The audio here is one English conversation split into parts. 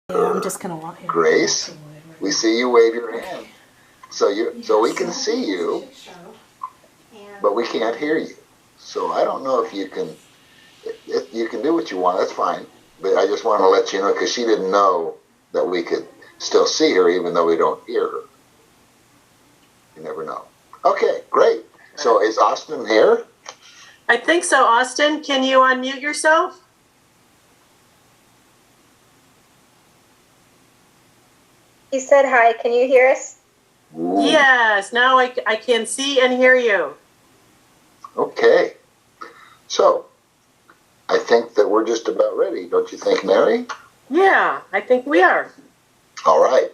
Yeah, I'm just gonna walk here. Grace, we see you wave your hand. So we can see you, but we can't hear you. So I don't know if you can do what you want, that's fine. But I just want to let you know, because she didn't know that we could still see her even though we don't hear her. You never know. Okay, great. So is Austin here? I think so, Austin. Can you unmute yourself? He said hi. Can you hear us? Ooh. Yes, now I can see and hear you. Okay. So I think that we're just about ready, don't you think, Mary? Yeah, I think we are. All right.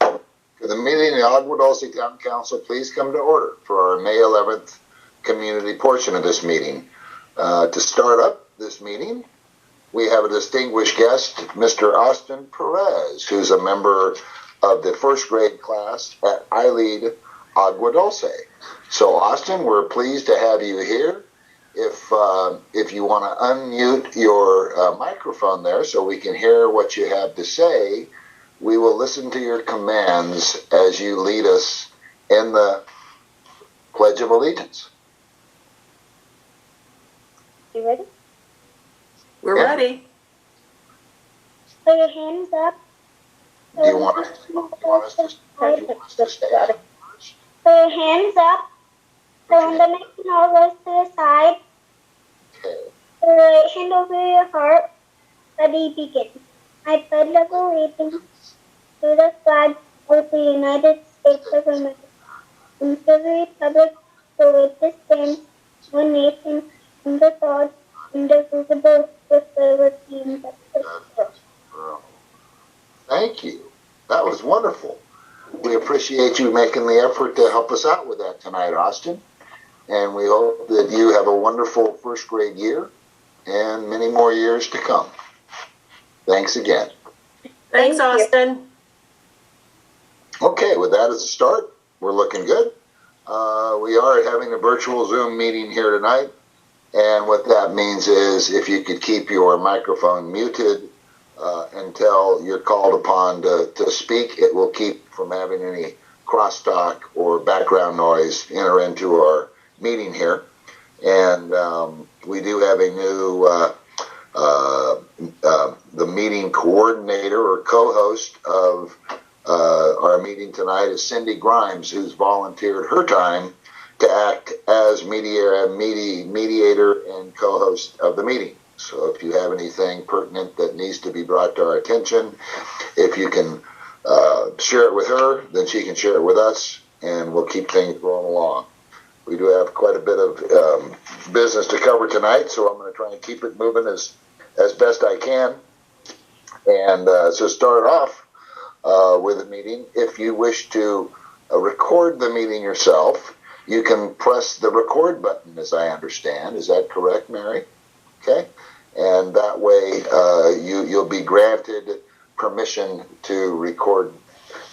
For the meeting of the Agua Dulce Town Council, please come to order for our May 11th community portion of this meeting. To start up this meeting, we have a distinguished guest, Mr. Austin Perez, who's a member of the first grade class at ILEAD Agua Dulce. So, Austin, we're pleased to have you here. If you want to unmute your microphone there so we can hear what you have to say, we will listen to your commands as you lead us in the Pledge of Allegiance. You ready? We're ready. Put your hands up. Do you want us to stand? Put your hands up. So when the next note goes to the side, Okay. the right hand over your heart. Ready, begin. I pledge allegiance to the flag of the United States of America and to the republic for which it stands, one nation, under God, indivisible, with liberty and justice. Thank you. That was wonderful. We appreciate you making the effort to help us out with that tonight, Austin. And we hope that you have a wonderful first grade year and many more years to come. Thanks again. Thanks, Austin. Okay, with that as a start, we're looking good. We are having a virtual Zoom meeting here tonight. And what that means is if you could keep your microphone muted until you're called upon to speak, it will keep from having any crosstalk or background noise enter into our meeting here. And we do have a new the meeting coordinator or co-host of our meeting tonight is Cindy Grimes, who's volunteered her time to act as mediator and co-host of the meeting. So if you have anything pertinent that needs to be brought to our attention, if you can share it with her, then she can share it with us, and we'll keep things rolling along. We do have quite a bit of business to cover tonight, so I'm going to try and keep it moving as best I can. And so start off with the meeting. If you wish to record the meeting yourself, you can press the record button, as I understand. Is that correct, Mary? Okay. And that way you'll be granted permission to record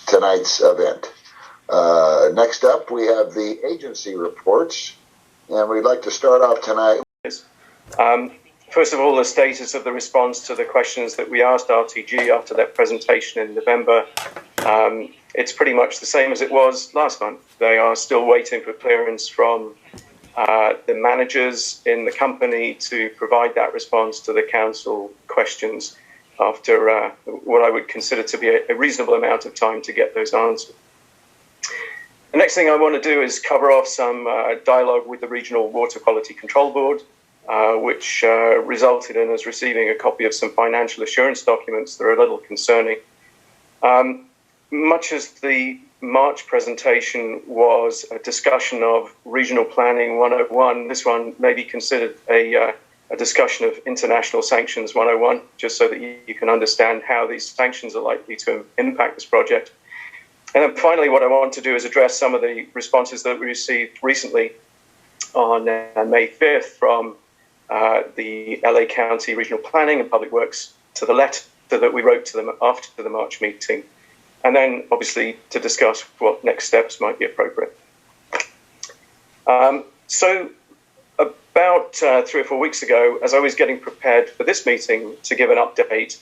tonight's event. Next up, we have the agency reports, and we'd like to start off tonight. First of all, the status of the response to the questions that we asked RTG after that presentation in November. It's pretty much the same as it was last month. They are still waiting for clearance from the managers in the company to provide that response to the council questions after what I would consider to be a reasonable amount of time to get those answered. The next thing I want to do is cover off some dialogue with the Regional Water Quality Control Board, which resulted in us receiving a copy of some financial assurance documents that are a little concerning. Much as the March presentation was a discussion of Regional Planning 101, this one may be considered a discussion of International Sanctions 101, just so that you can understand how these sanctions are likely to impact this project. And then finally, what I want to do is address some of the responses that we received recently on May 5th from the LA County Regional Planning and Public Works to the letter that we wrote to them after the March meeting. And then, obviously, to discuss what next steps might be appropriate. So about 3 or 4 weeks ago, as I was getting prepared for this meeting to give an update,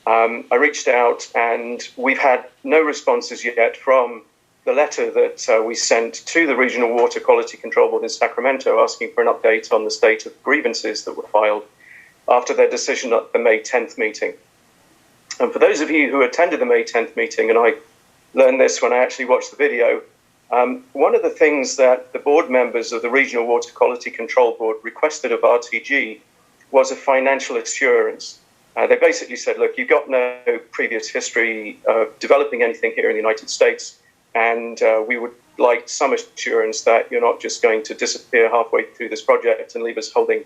I reached out, and we've had no responses yet from the letter that we sent to the Regional Water Quality Control Board in Sacramento asking for an update on the state of grievances that were filed after their decision at the May 10th meeting. And for those of you who attended the May 10th meeting, and I learned this when I actually watched the video, one of the things that the board members of the Regional Water Quality Control Board requested of RTG was a financial assurance. They basically said, look, you've got no previous history of developing anything here in the United States, and we would like some assurance that you're not just going to disappear halfway through this project and leave us holding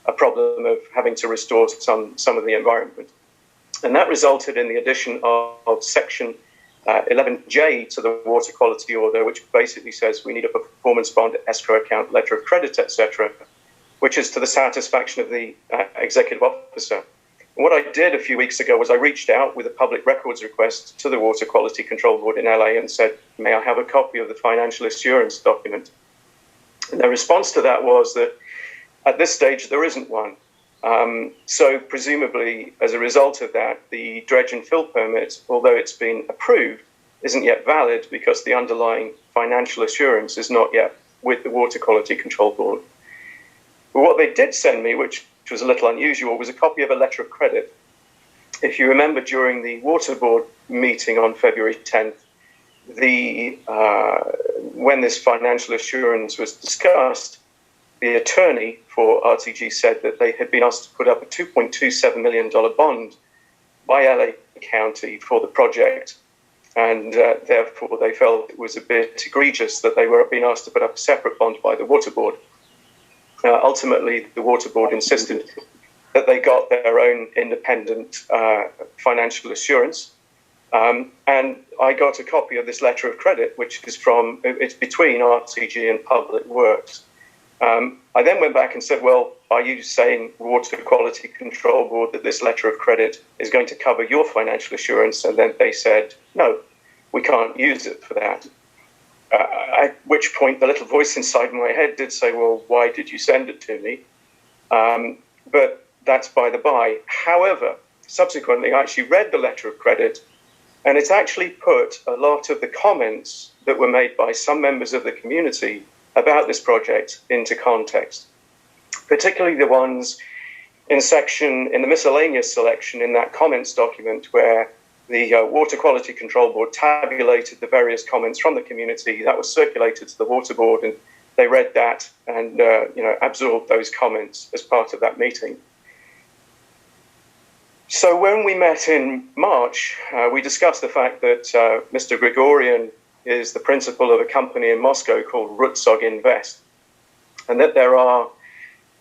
a problem of having to restore some of the environment. And that resulted in the addition of Section 11J to the Water Quality Order, which basically says we need a performance bond, escrow account, letter of credit, etc., which is to the satisfaction of the executive officer. And what I did a few weeks ago was I reached out with a public records request to the Water Quality Control Board in LA and said, may I have a copy of the financial assurance document? And their response to that was that at this stage, there isn't one. So presumably, as a result of that, the dredge and fill permit, although it's been approved, isn't yet valid because the underlying financial assurance is not yet with the Water Quality Control Board. But what they did send me, which was a little unusual, was a copy of a letter of credit. If you remember, during the Water Board meeting on February 10th, when this financial assurance was discussed, the attorney for RTG said that they had been asked to put up a $2.27 million bond by LA County for the project, and therefore they felt it was a bit egregious that they were being asked to put up a separate bond by the Water Board. Ultimately, the Water Board insisted that they got their own independent financial assurance, and I got a copy of this letter of credit, which is it's between RTG and Public Works. I then went back and said, well, are you saying, Water Quality Control Board, that this letter of credit is going to cover your financial assurance? And then they said, no, we can't use it for that. At which point the little voice inside my head did say, well, why did you send it to me? But that's by the by. However, subsequently, I actually read the letter of credit, and it's actually put a lot of the comments that were made by some members of the community about this project into context, particularly the ones in the miscellaneous selection in that comments document where the Water Quality Control Board tabulated the various comments from the community that was circulated to the Water Board, and they read that and absorbed those comments as part of that meeting. So when we met in March, we discussed the fact that Mr. Gregorian is the principal of a company in Moscow called Rutsog Invest, and that there are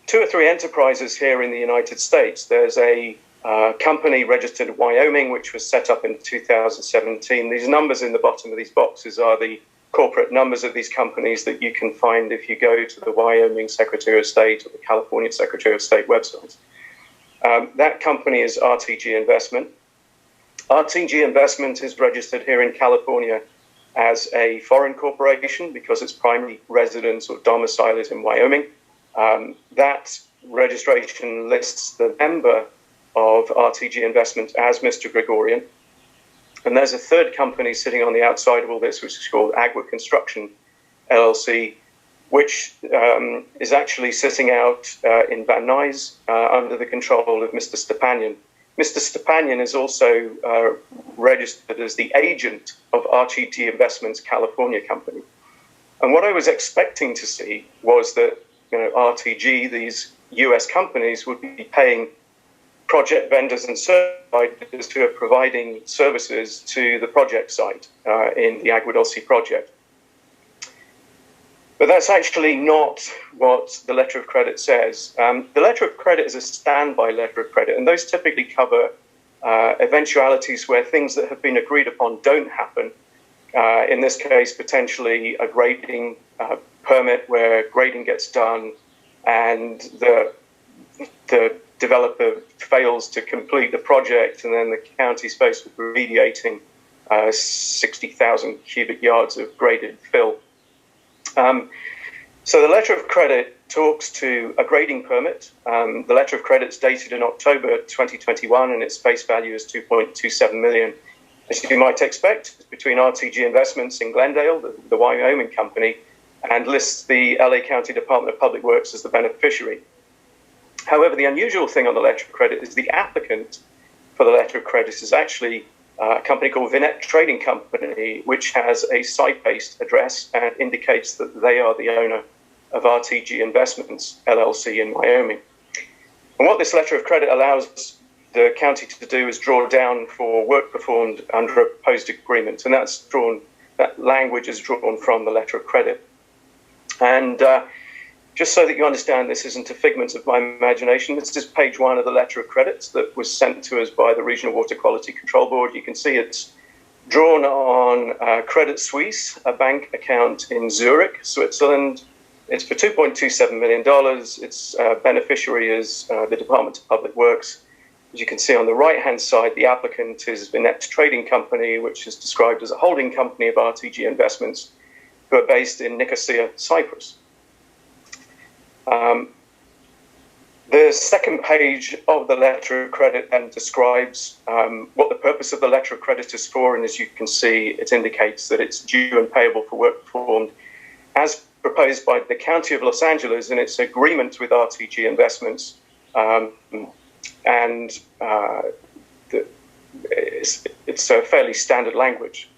2 or 3 enterprises here in the United States. There's a company registered in Wyoming, which was set up in 2017. These numbers in the bottom of these boxes are the corporate numbers of these companies that you can find if you go to the Wyoming Secretary of State or the California Secretary of State websites. That company is RTG Investment. RTG Investment is registered here in California as a foreign corporation because its primary residence or domicile is in Wyoming. That registration lists the member of RTG Investment as Mr. Gregorian. And there's a third company sitting on the outside of all this, which is called Agua Construction, LLC, which is actually sitting out in Van Nuys under the control of Mr. Stepanian. Mr. Stepanian is also registered as the agent of RTG Investments California company. And what I was expecting to see was that RTG, these US companies, would be paying project vendors and service providers who are providing services to the project site in the Agua Dulce project. But that's actually not what the letter of credit says. The letter of credit is a standby letter of credit, and those typically cover eventualities where things that have been agreed upon don't happen. In this case, potentially a grading permit where grading gets done and the developer fails to complete the project, and then the county's faced with remediating 60,000 cubic yards of graded fill. So the letter of credit talks to a grading permit. The letter of credit is dated in October 2021, and its face value is $2.27 million. As you might expect, it's between RTG Investments in Glendale, the Wyoming company, and lists the LA County Department of Public Works as the beneficiary. However, the unusual thing on the letter of credit is the applicant for the letter of credit is actually a company called Vinette Trading Company, which has a site-based address and indicates that they are the owner of RTG Investments, LLC in Wyoming. And what this letter of credit allows the county to do is draw down for work performed under a proposed agreement. And that language is drawn from the letter of credit. And just so that you understand, this isn't a figment of my imagination. This is page 1 of the letter of credit that was sent to us by the Regional Water Quality Control Board. You can see it's drawn on Credit Suisse, a bank account in Zurich, Switzerland. It's for $2.27 million. Its beneficiary is the Department of Public Works. As you can see on the right-hand side, the applicant is Vinette Trading Company, which is described as a holding company of RTG Investments, who are based in Nicosia, Cyprus. The second page of the letter of credit then describes what the purpose of the letter of credit is for, and as you can see, it indicates that it's due and payable for work performed as proposed by the County of Los Angeles in its agreement with RTG Investments, and it's a fairly standard language.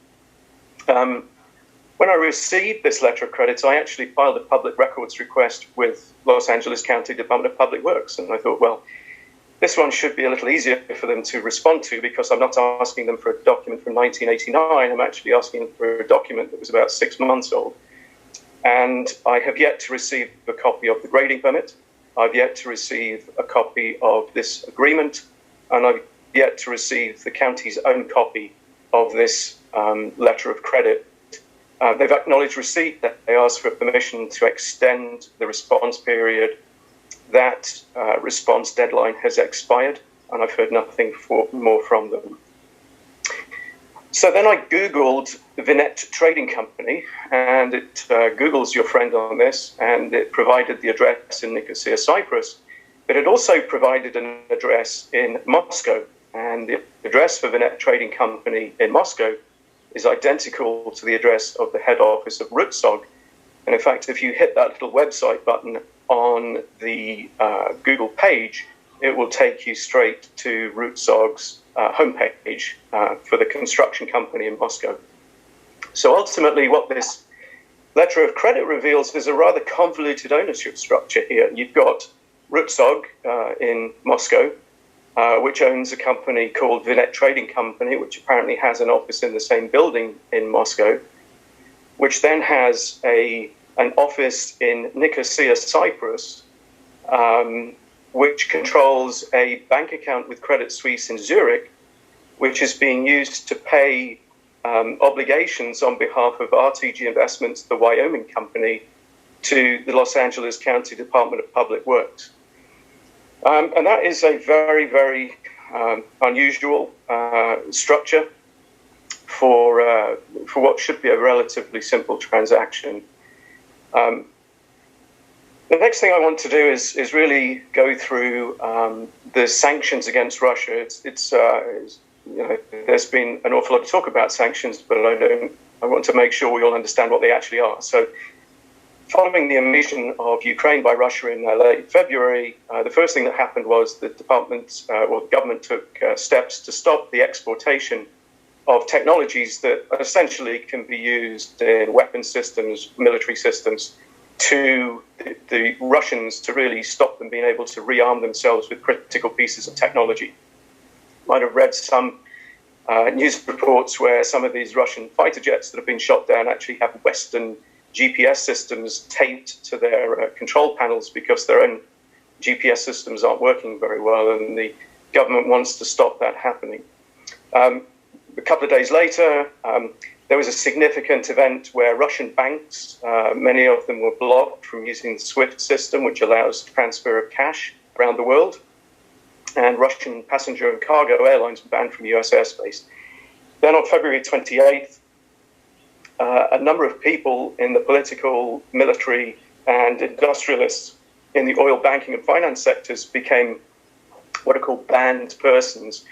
When I received this letter of credit, I actually filed a public records request with Los Angeles County Department of Public Works, and I thought, well, this one should be a little easier for them to respond to because I'm not asking them for a document from 1989. I'm actually asking them for a document that was about 6 months old. And I have yet to receive a copy of the grading permit. I've yet to receive a copy of this agreement, and I've yet to receive the county's own copy of this letter of credit. They've acknowledged receipt, that they asked for permission to extend the response period. That response deadline has expired, and I've heard nothing more from them. So then I Googled the Vinette Trading Company, and it Googles your friend on this, and it provided the address in Nicosia, Cyprus, but it also provided an address in Moscow, and the address for Vinette Trading Company in Moscow is identical to the address of the head office of Rootsog. And in fact, if you hit that little website button on the Google page, it will take you straight to Rootsog's homepage for the construction company in Moscow. So ultimately, what this letter of credit reveals is a rather convoluted ownership structure here. You've got Rootsog in Moscow, which owns a company called Vinette Trading Company, which apparently has an office in the same building in Moscow, which then has an office in Nicosia, Cyprus, which controls a bank account with Credit Suisse in Zurich, which is being used to pay obligations on behalf of RTG Investments, the Wyoming company, to the Los Angeles County Department of Public Works. And that is a very, very unusual structure for what should be a relatively simple transaction. The next thing I want to do is really go through the sanctions against Russia. There's been an awful lot of talk about sanctions, but I want to make sure we all understand what they actually are. So, following the invasion of Ukraine by Russia in late February, the first thing that happened was the government took steps to stop the exportation of technologies that essentially can be used in weapon systems, military systems, to the Russians, to really stop them being able to rearm themselves with critical pieces of technology. You might have read some news reports where some of these Russian fighter jets that have been shot down actually have Western GPS systems taped to their control panels because their own GPS systems aren't working very well, and the government wants to stop that happening. A couple of days later, there was a significant event where Russian banks, many of them were blocked from using the SWIFT system, which allows transfer of cash around the world, and Russian passenger and cargo airlines were banned from US airspace. Then on February 28th, a number of people in the political, military, and industrialists in the oil banking and finance sectors became what are called banned persons.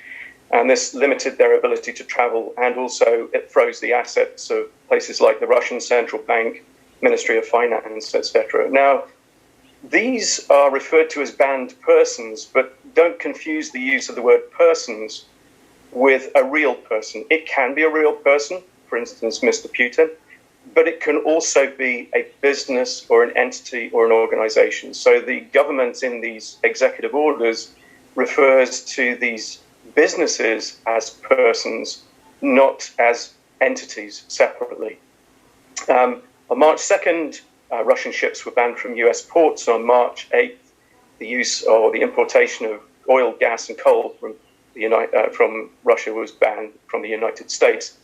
And this limited their ability to travel, and also it froze the assets of places like the Russian Central Bank, Ministry of Finance, etc. Now, these are referred to as banned persons, but don't confuse the use of the word persons with a real person. It can be a real person, for instance, Mr. Putin, but it can also be a business or an entity or an organization. So the government in these executive orders refers to these businesses as persons, not as entities separately. On March 2nd, Russian ships were banned from US ports. On March 8th, the use or the importation of oil, gas, and coal from Russia was banned from the United States.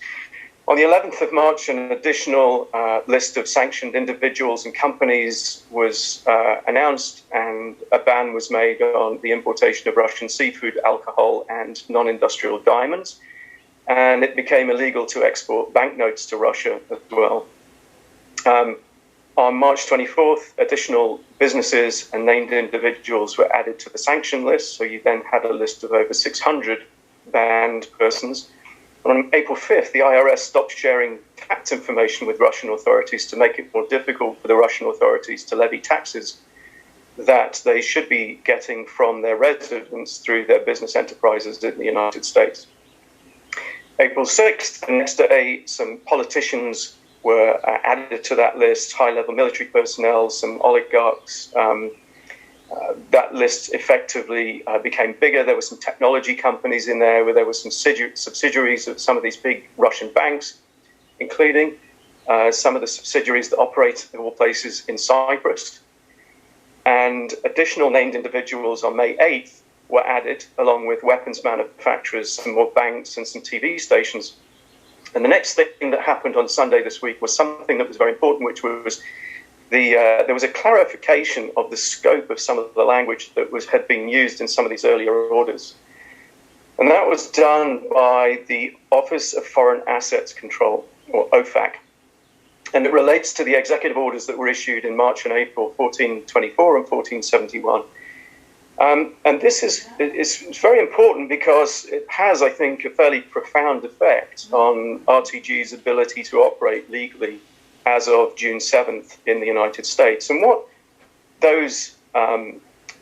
On the 11th of March, an additional list of sanctioned individuals and companies was announced, and a ban was made on the importation of Russian seafood, alcohol, and non-industrial diamonds. And it became illegal to export banknotes to Russia as well. On March 24th, additional businesses and named individuals were added to the sanction list. So you then had a list of over 600 banned persons. On April 5th, the IRS stopped sharing tax information with Russian authorities to make it more difficult for the Russian authorities to levy taxes that they should be getting from their residents through their business enterprises in the United States. April 6th, the next day, some politicians were added to that list, high-level military personnel, some oligarchs. That list effectively became bigger. There were some technology companies in there, where there were some subsidiaries of some of these big Russian banks, including some of the subsidiaries that operate in all places in Cyprus. And additional named individuals on May 8th were added, along with weapons manufacturers, some more banks, and some TV stations. And the next thing that happened on Sunday this week was something that was very important, which was there was a clarification of the scope of some of the language that had been used in some of these earlier orders. And that was done by the Office of Foreign Assets Control, or OFAC. And it relates to the executive orders that were issued in March and April 1424 and 1471. And this is very important because it has, I think, a fairly profound effect on RTG's ability to operate legally as of June 7th in the United States. And what those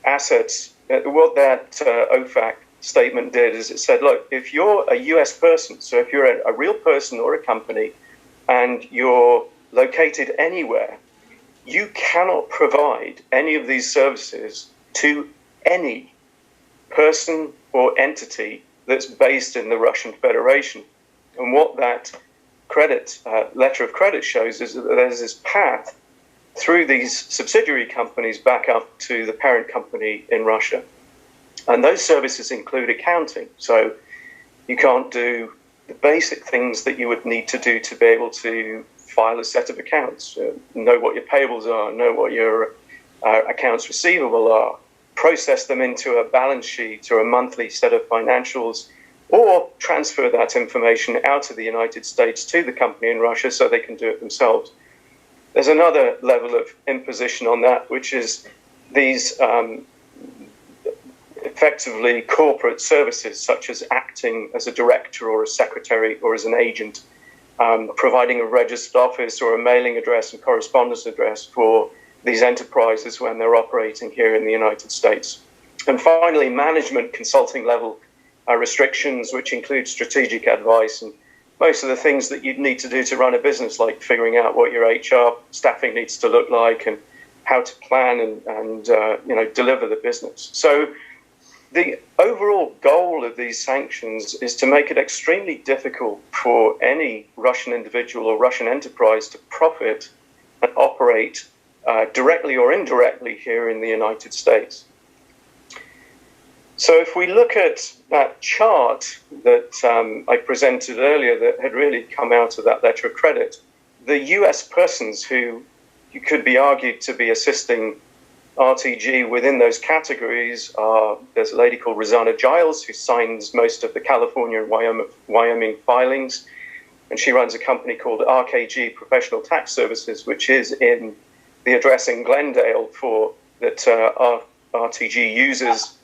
assets, what that OFAC statement did is it said, look, if you're a US person, so if you're a real person or a company and you're located anywhere, you cannot provide any of these services to any person or entity that's based in the Russian Federation. And what that letter of credit shows is that there's this path through these subsidiary companies back up to the parent company in Russia. And those services include accounting. So you can't do the basic things that you would need to do to be able to file a set of accounts, know what your payables are, know what your accounts receivable are, process them into a balance sheet or a monthly set of financials, or transfer that information out of the United States to the company in Russia so they can do it themselves. There's another level of imposition on that, which is these effectively corporate services, such as acting as a director or a secretary or as an agent, providing a registered office or a mailing address and correspondence address for these enterprises when they're operating here in the United States. And finally, management consulting level restrictions, which include strategic advice and most of the things that you'd need to do to run a business, like figuring out what your HR staffing needs to look like and how to plan and deliver the business. So the overall goal of these sanctions is to make it extremely difficult for any Russian individual or Russian enterprise to profit and operate directly or indirectly here in the United States. So if we look at that chart that I presented earlier that had really come out of that letter of credit, the US persons who you could be argued to be assisting RTG within those categories are, there's a lady called Rosanna Giles who signs most of the California and Wyoming filings, and she runs a company called RKG Professional Tax Services, which is in the address in Glendale for that RTG uses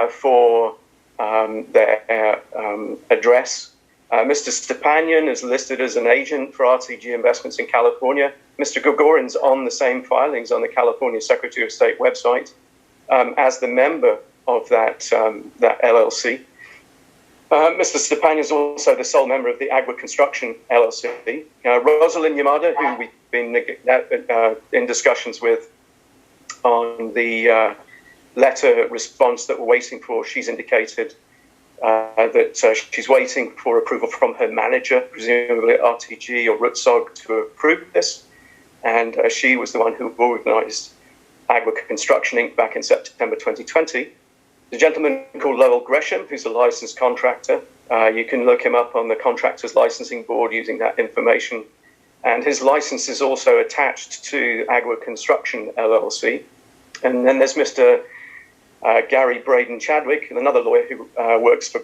for their address. Mr. Stepanyan is listed as an agent for RTG Investments in California. Mr. Gogorin's on the same filings on the California Secretary of State website as the member of that LLC. Mr. Stepanyan is also the sole member of the Agua Construction LLC. Rosalind Yamada, who we've been in discussions with on the letter response that we're waiting for, she's indicated that she's waiting for approval from her manager, presumably RTG or Rutsog, to approve this. And she was the one who organized Agua Construction Inc. back in September 2020. The gentleman called Lowell Gresham, who's a licensed contractor. You can look him up on the Contractors Licensing Board using that information. And his license is also attached to Agua Construction LLC. And then there's Mr. Gary Braden Chadwick, another lawyer who works for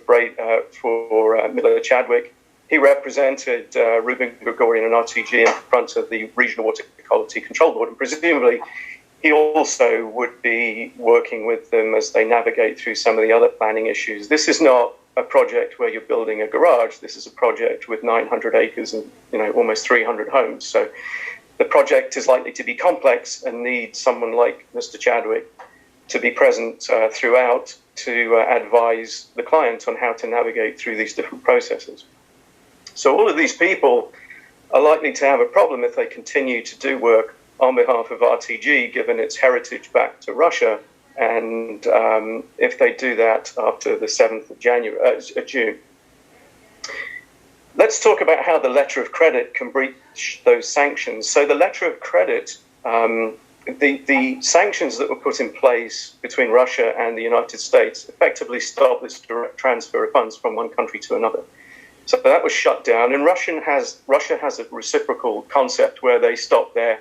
Miller Chadwick. He represented Ruben Gregorian and RTG in front of the Regional Water Quality Control Board, and presumably he also would be working with them as they navigate through some of the other planning issues. This is not a project where you're building a garage. This is a project with 900 acres and almost 300 homes. So the project is likely to be complex and need someone like Mr. Chadwick to be present throughout to advise the client on how to navigate through these different processes. So all of these people are likely to have a problem if they continue to do work on behalf of RTG, given its heritage back to Russia, and if they do that after the 7th of June. Let's talk about how the letter of credit can breach those sanctions. So the letter of credit, the sanctions that were put in place between Russia and the United States effectively stop this direct transfer of funds from one country to another. So that was shut down, and Russia has a reciprocal concept where they stop their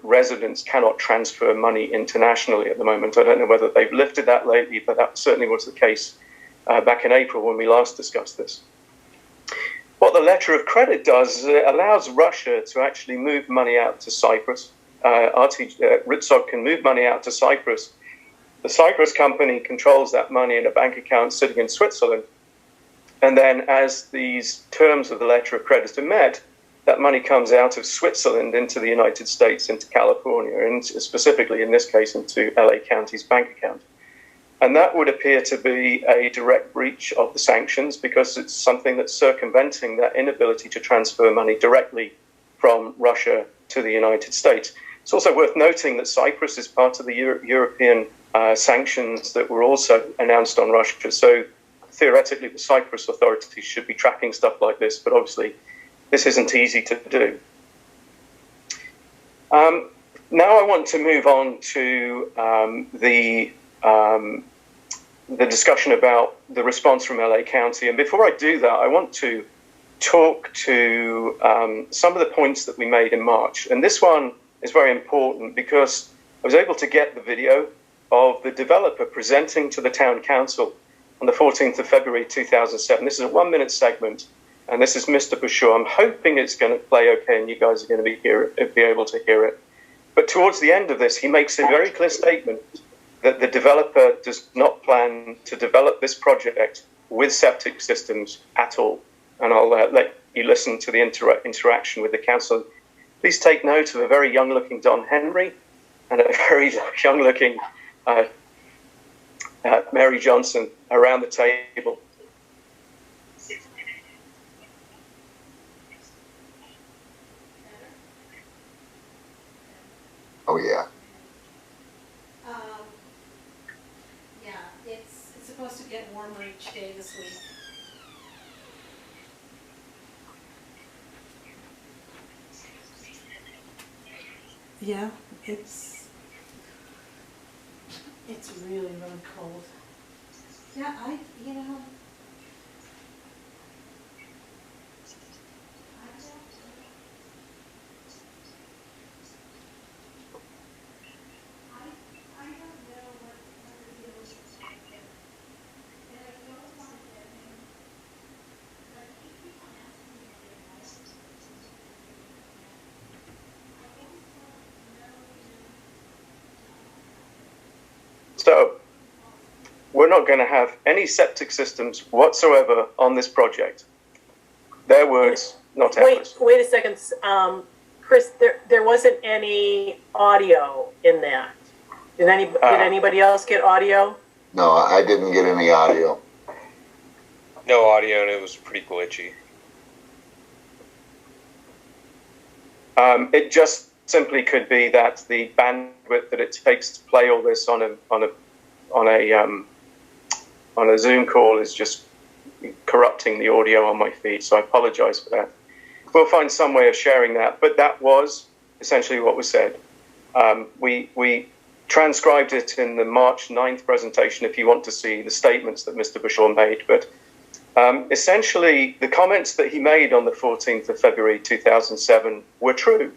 residents cannot transfer money internationally at the moment. I don't know whether they've lifted that lately, but that certainly was the case back in April when we last discussed this. What the letter of credit does is it allows Russia to actually move money out to Cyprus. Rutsog can move money out to Cyprus. The Cyprus company controls that money in a bank account sitting in Switzerland. And then as these terms of the letter of credit are met, that money comes out of Switzerland into the United States, into California, and specifically in this case into LA County's bank account. And that would appear to be a direct breach of the sanctions because it's something that's circumventing that inability to transfer money directly from Russia to the United States. It's also worth noting that Cyprus is part of the European sanctions that were also announced on Russia. So theoretically, the Cyprus authorities should be tracking stuff like this, but obviously this isn't easy to do. Now I want to move on to the discussion about the response from LA County. And before I do that, I want to talk to some of the points that we made in March. And this one is very important because I was able to get the video of the developer presenting to the town council on the 14th of February 2007. This is a 1-minute segment, and this is Mr. Bashir. I'm hoping it's going to play okay and you guys are going to be able to hear it. But towards the end of this, he makes a very clear statement that the developer does not plan to develop this project with septic systems at all. And I'll let you listen to the interaction with the council. Please take note of a very young-looking Don Henry and a very young-looking Mary Johnson around the table. Oh, yeah. Yeah, it's supposed to get warmer each day this week. Yeah, it's really, really cold. Yeah, you know. So we're not going to have any septic systems whatsoever on this project. Their words, not ours. Wait a second, Chris. There wasn't any audio in that. Did anybody else get audio? No, I didn't get any audio. No audio, and it was pretty glitchy. It just simply could be that the bandwidth that it takes to play all this on a Zoom call is just corrupting the audio on my feed. So I apologize for that. We'll find some way of sharing that, but that was essentially what was said. We transcribed it in the March 9th presentation if you want to see the statements that Mr. Bashaw made. But essentially, the comments that he made on the 14th of February 2007 were true.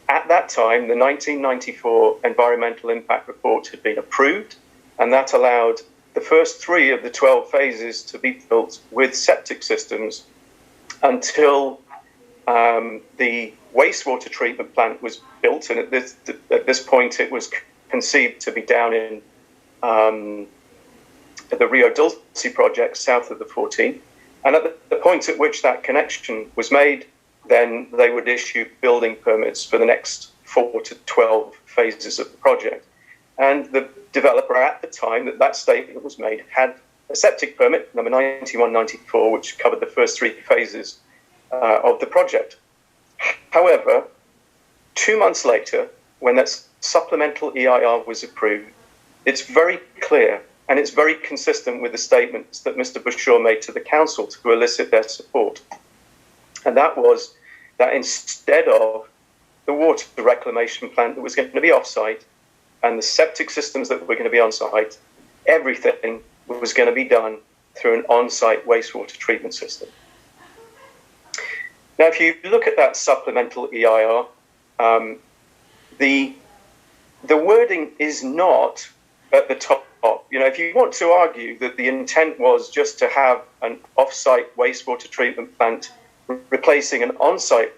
At that time, the 1994 Environmental Impact Report had been approved, and that allowed the first 3 of the 12 phases to be built with septic systems until the wastewater treatment plant was built. And at this point, it was conceived to be down in the Rio Dulce project south of the 14. And at the point at which that connection was made, then they would issue building permits for the next 4 to 12 phases of the project. And the developer at the time that statement was made had a septic permit, number 9194, which covered the first 3 phases of the project. However, 2 months later, when that supplemental EIR was approved, it's very clear and it's very consistent with the statements that Mr. Bashaw made to the council to elicit their support. And that was that instead of the water reclamation plant that was going to be off-site and the septic systems that were going to be on-site, everything was going to be done through an on-site wastewater treatment system. Now, if you look at that supplemental EIR, the wording is not at the top. You know, if you want to argue that the intent was just to have an off-site wastewater treatment plant replaced with an on-site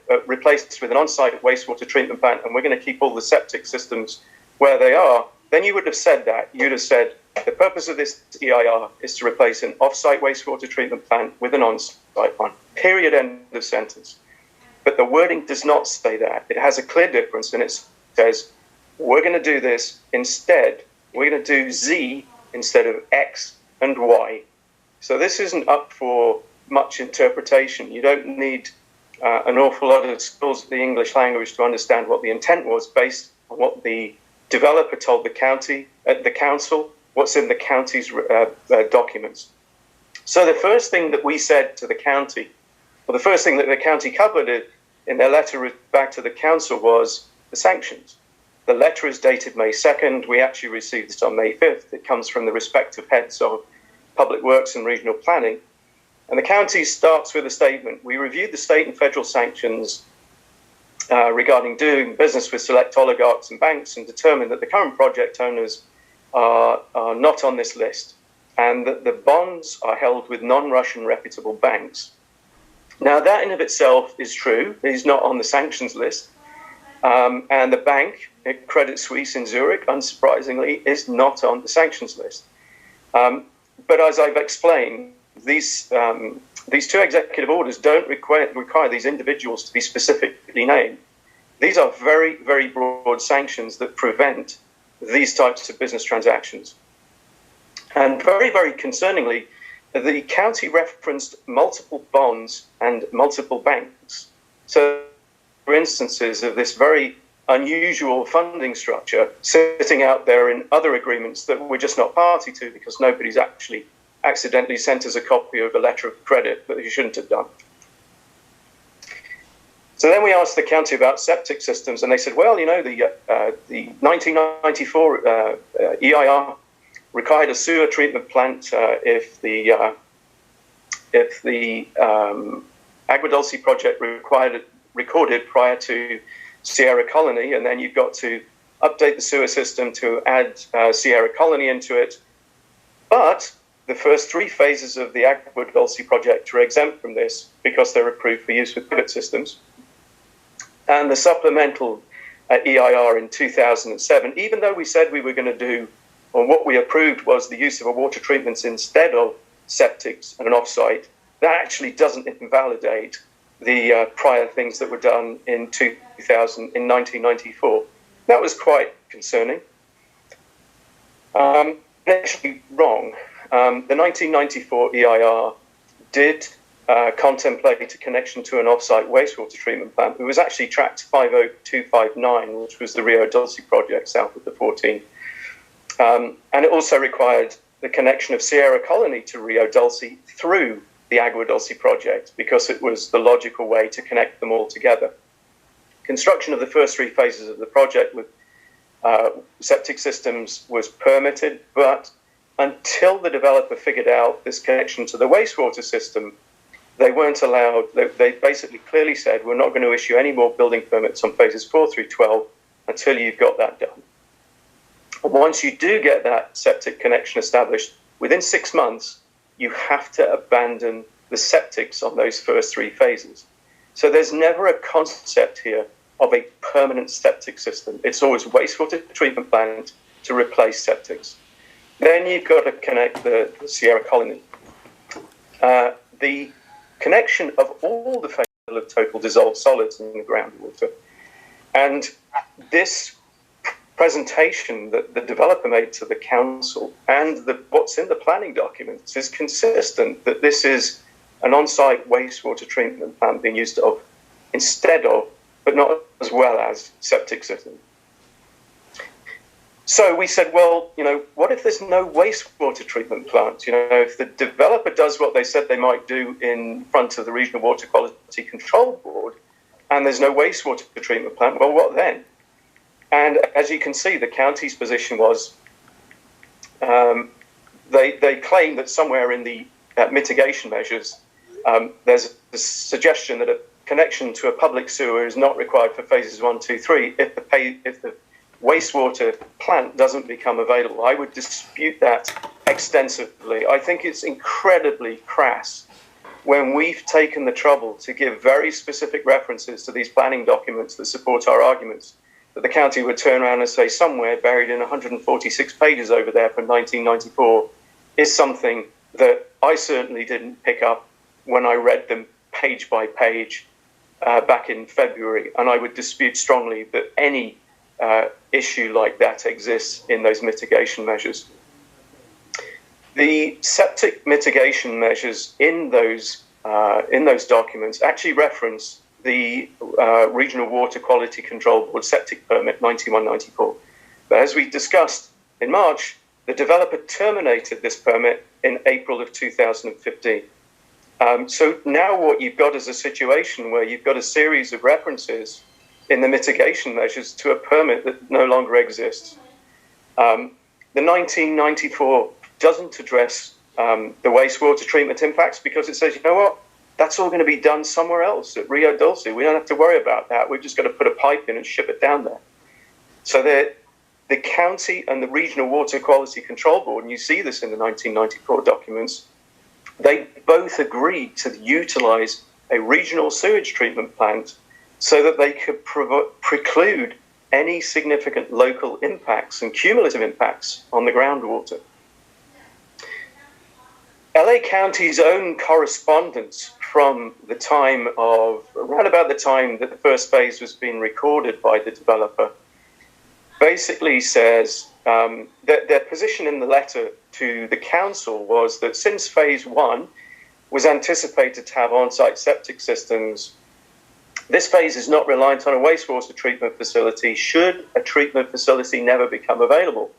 wastewater treatment plant, and we're going to keep all the septic systems where they are, then you would have said that. You'd have said the purpose of this EIR is to replace an off-site wastewater treatment plant with an on-site one. Period. End of sentence. But the wording does not say that. It has a clear difference, and it says we're going to do this instead. We're going to do Z instead of X and Y. So this isn't up for much interpretation. You don't need an awful lot of skills of the English language to understand what the intent was based on what the developer told the council, what's in the county's documents. So the first thing that we said to the county, or the first thing that the county covered in their letter back to the council was the sanctions. The letter is dated May 2nd. We actually received it on May 5th. It comes from the respective heads of Public Works and Regional Planning. And the county starts with a statement. We reviewed the state and federal sanctions regarding doing business with select oligarchs and banks and determined that the current project owners are not on this list and that the bonds are held with non-Russian reputable banks. Now, that in of itself is true. He's not on the sanctions list. And the bank, Credit Suisse in Zurich, unsurprisingly, is not on the sanctions list. But as I've explained, these 2 executive orders don't require these individuals to be specifically named. These are very, very broad sanctions that prevent these types of business transactions. And very, very concerningly, the county referenced multiple bonds and multiple banks. So, for instances of this very unusual funding structure sitting out there in other agreements that we're just not party to because nobody's actually accidentally sent us a copy of a letter of credit that you shouldn't have done. So then we asked the county about septic systems, and they said, well, you know, the 1994 EIR required a sewer treatment plant if the Agua Dulce project recorded prior to Sierra Colony, and then you've got to update the sewer system to add Sierra Colony into it. But the first 3 phases of the Agua Dulce project are exempt from this because they're approved for use with pivot systems. And the supplemental EIR in 2007, even though we said we were going to do or what we approved was the use of a water treatment instead of septics and an offsite, that actually doesn't invalidate the prior things that were done in 1994. That was quite concerning. Actually wrong. The 1994 EIR did contemplate a connection to an offsite wastewater treatment plant. It was actually tracked 50259, which was the Rio Dulce project south of the 14. And it also required the connection of Sierra Colony to Rio Dulce through the Agua Dulce project, because it was the logical way to connect them all together. Construction of the first three phases of the project with septic systems was permitted, but until the developer figured out this connection to the wastewater system, they weren't allowed. They basically clearly said, we're not going to issue any more building permits on phases 4 through 12 until you've got that done. Once you do get that septic connection established, within 6 months, you have to abandon the septics on those first three phases. So there's never a concept here of a permanent septic system. It's always wastewater treatment plant to replace septics. Then you've got to connect the Sierra Colony. The connection of all the phases of total dissolved solids in the groundwater. And this presentation that the developer made to the council and what's in the planning documents is consistent, that this is an on-site wastewater treatment plant being used instead of, but not as well as, septic system. So we said, well, what if there's no wastewater treatment plant? If the developer does what they said they might do in front of the Regional Water Quality Control Board, and there's no wastewater treatment plant, well, what then? And as you can see, the county's position was, they claim that somewhere in the mitigation measures, there's a suggestion that a connection to a public sewer is not required for phases 1, 2, 3 if the wastewater plant doesn't become available. I would dispute that extensively. I think it's incredibly crass when we've taken the trouble to give very specific references to these planning documents that support our arguments, that the county would turn around and say somewhere buried in 146 pages over there from 1994 is something that I certainly didn't pick up when I read them page by page back in February. And I would dispute strongly that any issue like that exists in those mitigation measures. The septic mitigation measures in those documents actually reference the Regional Water Quality Control Board septic permit 9194. But as we discussed in March, the developer terminated this permit in April of 2015. So now what you've got is a situation where you've got a series of references in the mitigation measures to a permit that no longer exists. The 1994 doesn't address the wastewater treatment impacts because it says, you know what, that's all going to be done somewhere else at Rio Dulce. We don't have to worry about that. We've just got to put a pipe in and ship it down there. So the county and the Regional Water Quality Control Board, and you see this in the 1994 documents, they both agreed to utilize a regional sewage treatment plant so that they could preclude any significant local impacts and cumulative impacts on the groundwater. LA County's own correspondence from the time of, around about the time that the first phase was being recorded by the developer, basically says that their position in the letter to the council was that since phase 1 was anticipated to have on-site septic systems, this phase is not reliant on a wastewater treatment facility should a treatment facility never become available.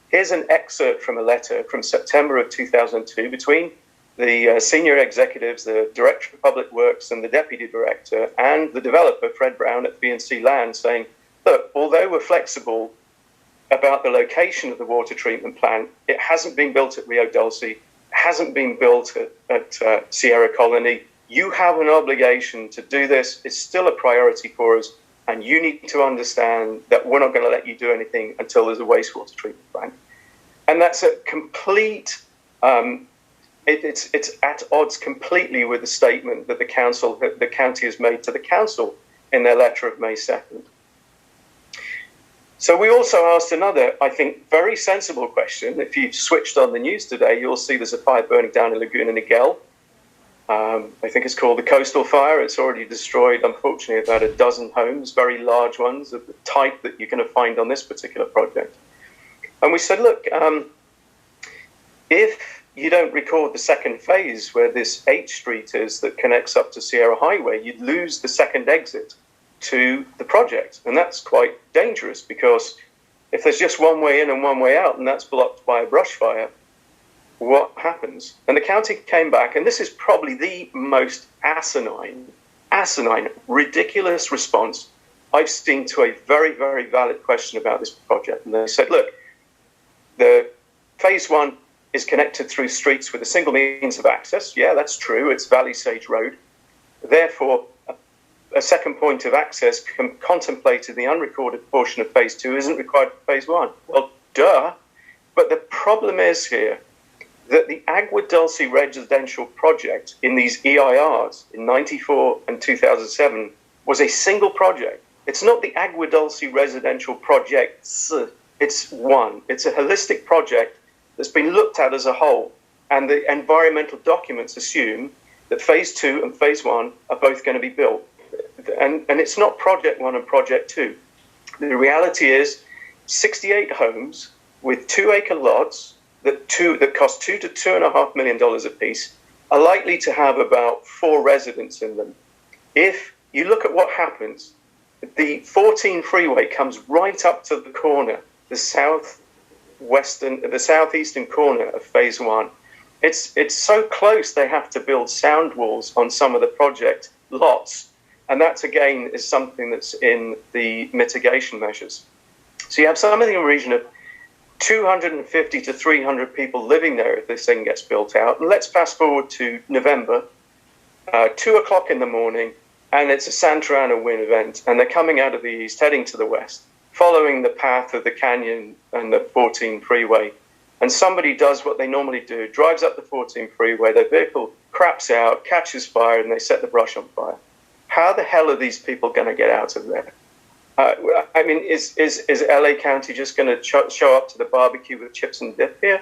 Here's an excerpt from a letter from September of 2002 between the senior executives, the Director of Public Works and the Deputy Director, and the developer, Fred Brown at B&C Land, saying, look, although we're flexible about the location of the water treatment plant, it hasn't been built at Rio Dulce, hasn't been built at Sierra Colony. You have an obligation to do this. It's still a priority for us. And you need to understand that we're not going to let you do anything until there's a wastewater treatment plant. And that's a complete, it's at odds completely with the statement that the county has made to the council in their letter of May 2nd. So we also asked another, I think, very sensible question. If you've switched on the news today, you'll see there's a fire burning down in Laguna Niguel. I think it's called the Coastal Fire. It's already destroyed, unfortunately, about a dozen homes, very large ones of the type that you're going to find on this particular project. And we said, look, if you don't record the second phase where this H Street is that connects up to Sierra Highway, you'd lose the second exit to the project. And that's quite dangerous because if there's just one way in and one way out and that's blocked by a brush fire, what happens? And the county came back, and this is probably the most asinine, ridiculous response I've seen to a very, very valid question about this project. And they said, look, the phase one is connected through streets with a single means of access. Yeah, that's true. It's Valley Sage Road. Therefore, a second point of access contemplated the unrecorded portion of phase two isn't required for phase one. Well, duh. But the problem is here that the Agua Dulce residential project in these EIRs in 94 and 2007 was a single project. It's not the Agua Dulce residential projects. It's one. It's a holistic project that's been looked at as a whole. And the environmental documents assume that phase two and phase one are both going to be built. And it's not project one and project two. The reality is 68 homes with 2-acre lots that cost $2 to $2.5 million a piece are likely to have about 4 residents in them. If you look at what happens, the 14 freeway comes right up to the corner, the southeastern corner of phase one. It's so close they have to build sound walls on some of the project lots, and that again is something that's in the mitigation measures. So you have something in the region of 250 to 300 people living there if this thing gets built out. And let's fast forward to November, 2 o'clock in the morning, and it's a Santa Ana wind event, and they're coming out of the east, heading to the west, following the path of the canyon and the 14 freeway. And somebody does what they normally do, drives up the 14 freeway, their vehicle craps out, catches fire, and they set the brush on fire. How the hell are these people going to get out of there? I mean, is LA County just going to show up to the barbecue with chips and dip here?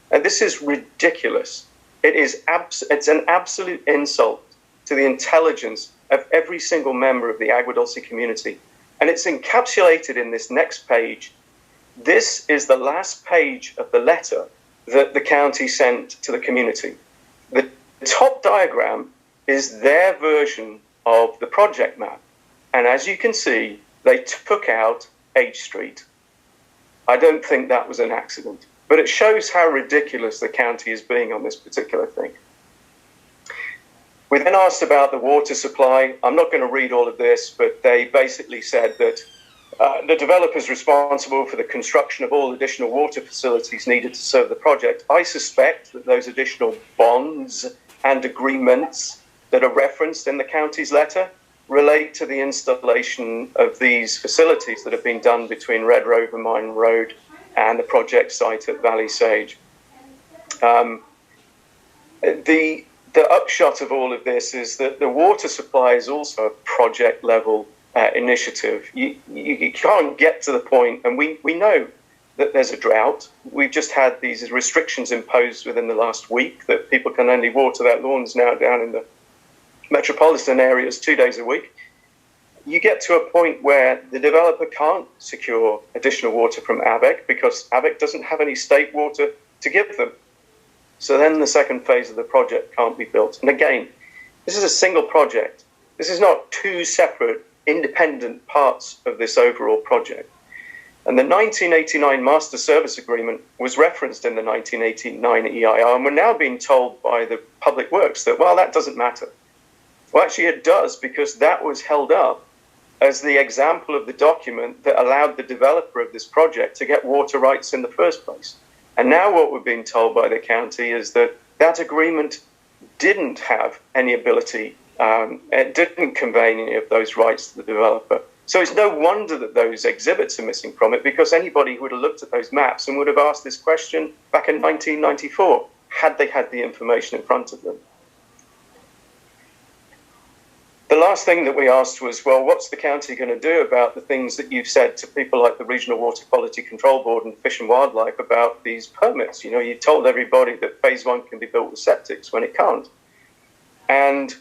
And this is ridiculous. It's an absolute insult to the intelligence of every single member of the Agua Dulce community. And it's encapsulated in this next page. This is the last page of the letter that the county sent to the community. The top diagram is their version of the project map. And as you can see, they took out H Street. I don't think that was an accident, but it shows how ridiculous the county is being on this particular thing. We then asked about the water supply. I'm not going to read all of this, but they basically said that the developer's responsible for the construction of all additional water facilities needed to serve the project. I suspect that those additional bonds and agreements that are referenced in the county's letter relate to the installation of these facilities that have been done between Red Rover Mine Road and the project site at Valley Sage. The upshot of all of this is that the water supply is also a project level initiative. You can't get to the point, and we know that there's a drought. We've just had these restrictions imposed within the last week that people can only water their lawns now down in the metropolitan areas 2 days a week. You get to a point where the developer can't secure additional water from AVEC because AVEC doesn't have any state water to give them. So then the second phase of the project can't be built. And again, this is a single project. This is not 2 separate independent parts of this overall project. And the 1989 Master Service Agreement was referenced in the 1989 EIR, and we're now being told by the Public Works that, well, that doesn't matter. Well, actually, it does, because that was held up as the example of the document that allowed the developer of this project to get water rights in the first place. And now what we're being told by the county is that that agreement didn't have any ability, it didn't convey any of those rights to the developer. So it's no wonder that those exhibits are missing from it, because anybody who would have looked at those maps and would have asked this question back in 1994, had they had the information in front of them. The last thing that we asked was, well, what's the county going to do about the things that you've said to people like the Regional Water Quality Control Board and Fish and Wildlife about these permits? You know, you told everybody that phase 1 can be built with septics when it can't. And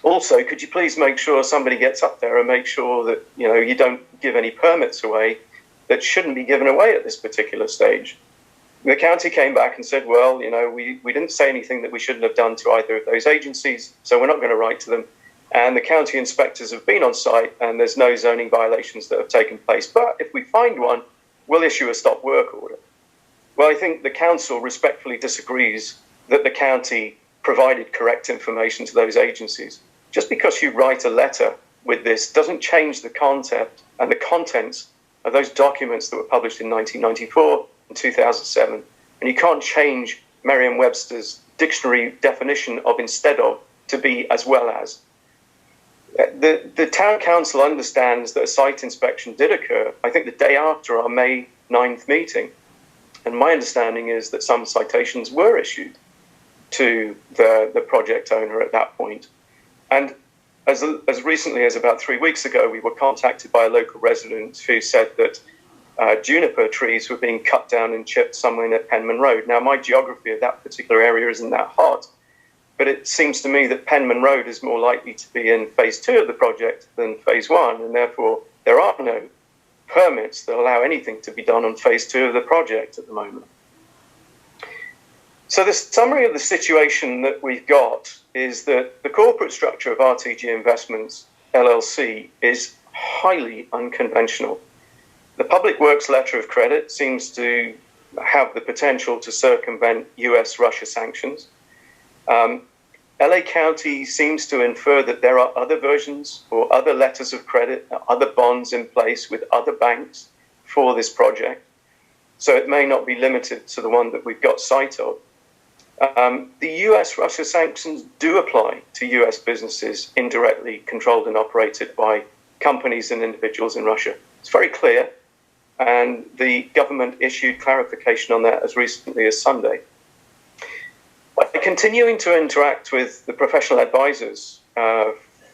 also, could you please make sure somebody gets up there and make sure that, you know, you don't give any permits away that shouldn't be given away at this particular stage? The county came back and said, well, you know, we didn't say anything that we shouldn't have done to either of those agencies, so we're not going to write to them. And the county inspectors have been on site and there's no zoning violations that have taken place. But if we find one, we'll issue a stop work order. Well, I think the council respectfully disagrees that the county provided correct information to those agencies. Just because you write a letter with this doesn't change the concept and the contents of those documents that were published in 1994 and 2007. And you can't change Merriam-Webster's dictionary definition of instead of to be as well as. The town council understands that a site inspection did occur, I think the day after our May 9th meeting. And my understanding is that some citations were issued to the project owner at that point. And as recently as about 3 weeks ago, we were contacted by a local resident who said that juniper trees were being cut down and chipped somewhere near Penman Road. Now, my geography of that particular area isn't that hot, but it seems to me that Penman Road is more likely to be in phase 2 of the project than phase 1, and therefore there are no permits that allow anything to be done on phase 2 of the project at the moment. So the summary of the situation that we've got is that the corporate structure of RTG Investments LLC is highly unconventional. The Public Works letter of credit seems to have the potential to circumvent US-Russia sanctions. LA County seems to infer that there are other versions or other letters of credit, other bonds in place with other banks for this project. So it may not be limited to the one that we've got sight of. The US-Russia sanctions do apply to US businesses indirectly controlled and operated by companies and individuals in Russia. It's very clear, and the government issued clarification on that as recently as Sunday. By continuing to interact with the professional advisors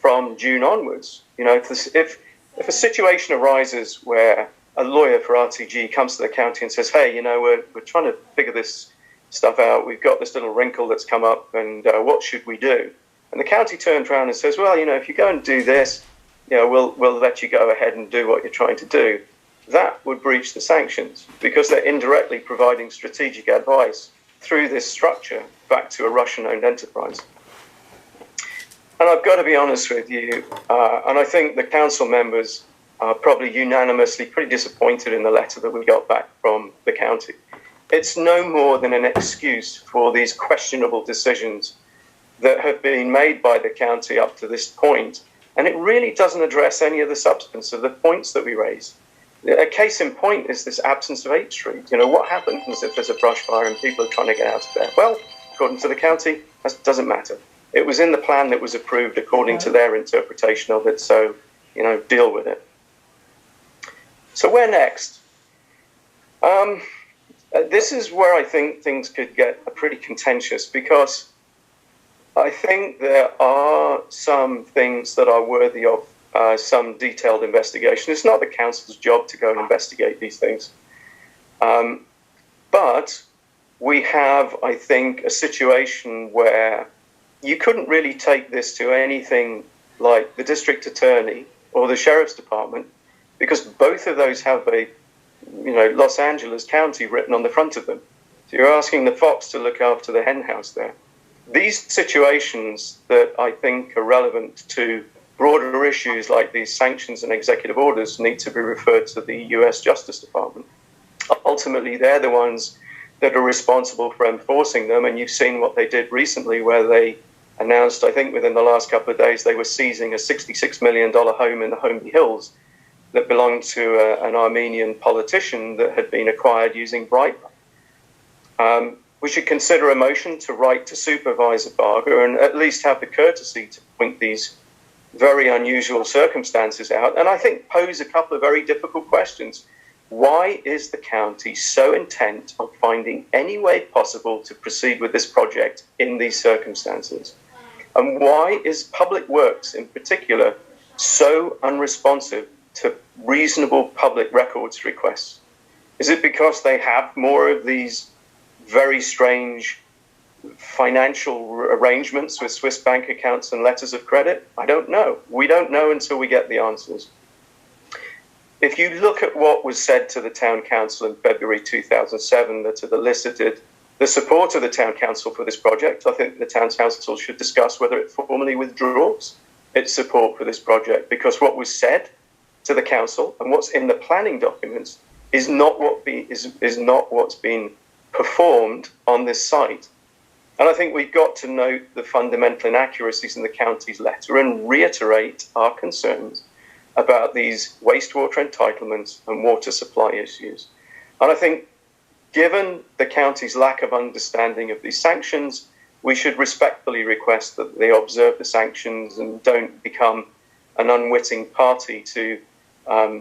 from June onwards, you know, if a situation arises where a lawyer for RTG comes to the county and says, hey, you know, we're trying to figure this stuff out, we've got this little wrinkle that's come up, and what should we do? And the county turns around and says, well, you know, if you go and do this, you know, we'll let you go ahead and do what you're trying to do. That would breach the sanctions because they're indirectly providing strategic advice through this structure back to a Russian-owned enterprise. And I've got to be honest with you, and I think the council members are probably unanimously pretty disappointed in the letter that we got back from the county. It's no more than an excuse for these questionable decisions that have been made by the county up to this point, and it really doesn't address any of the substance of the points that we raise. A case in point is this absence of 8th Street. You know, what happens if there's a brush fire and people are trying to get out of there? Well, according to the county, that doesn't matter. It was in the plan that was approved according to their interpretation of it, so, you know, deal with it. So where next? This is where I think things could get pretty contentious because I think there are some things that are worthy of some detailed investigation. It's not the council's job to go and investigate these things. But we have, I think, a situation where you couldn't really take this to anything like the district attorney or the sheriff's department because both of those have a, you know, Los Angeles County written on the front of them. So you're asking the fox to look after the hen house there. These situations that I think are relevant to broader issues like these sanctions and executive orders need to be referred to the US Justice Department. Ultimately, they're the ones that are responsible for enforcing them, and you've seen what they did recently where they announced, I think within the last couple of days, they were seizing a $66 million home in the Holmby Hills that belonged to an Armenian politician that had been acquired using bribery. We should consider a motion to write to Supervisor Barger and at least have the courtesy to point these very unusual circumstances out, and I think pose a couple of very difficult questions. Why is the county so intent on finding any way possible to proceed with this project in these circumstances? And why is Public Works in particular so unresponsive to reasonable public records requests? Is it because they have more of these very strange financial arrangements with Swiss bank accounts and letters of credit? I don't know. We don't know until we get the answers. If you look at what was said to the town council in February 2007 that had elicited the support of the town council for this project, I think the town council should discuss whether it formally withdraws its support for this project, because what was said to the council and what's in the planning documents is not what's been performed on this site. And I think we've got to note the fundamental inaccuracies in the county's letter and reiterate our concerns about these wastewater entitlements and water supply issues. And I think, given the county's lack of understanding of these sanctions, we should respectfully request that they observe the sanctions and don't become an unwitting party to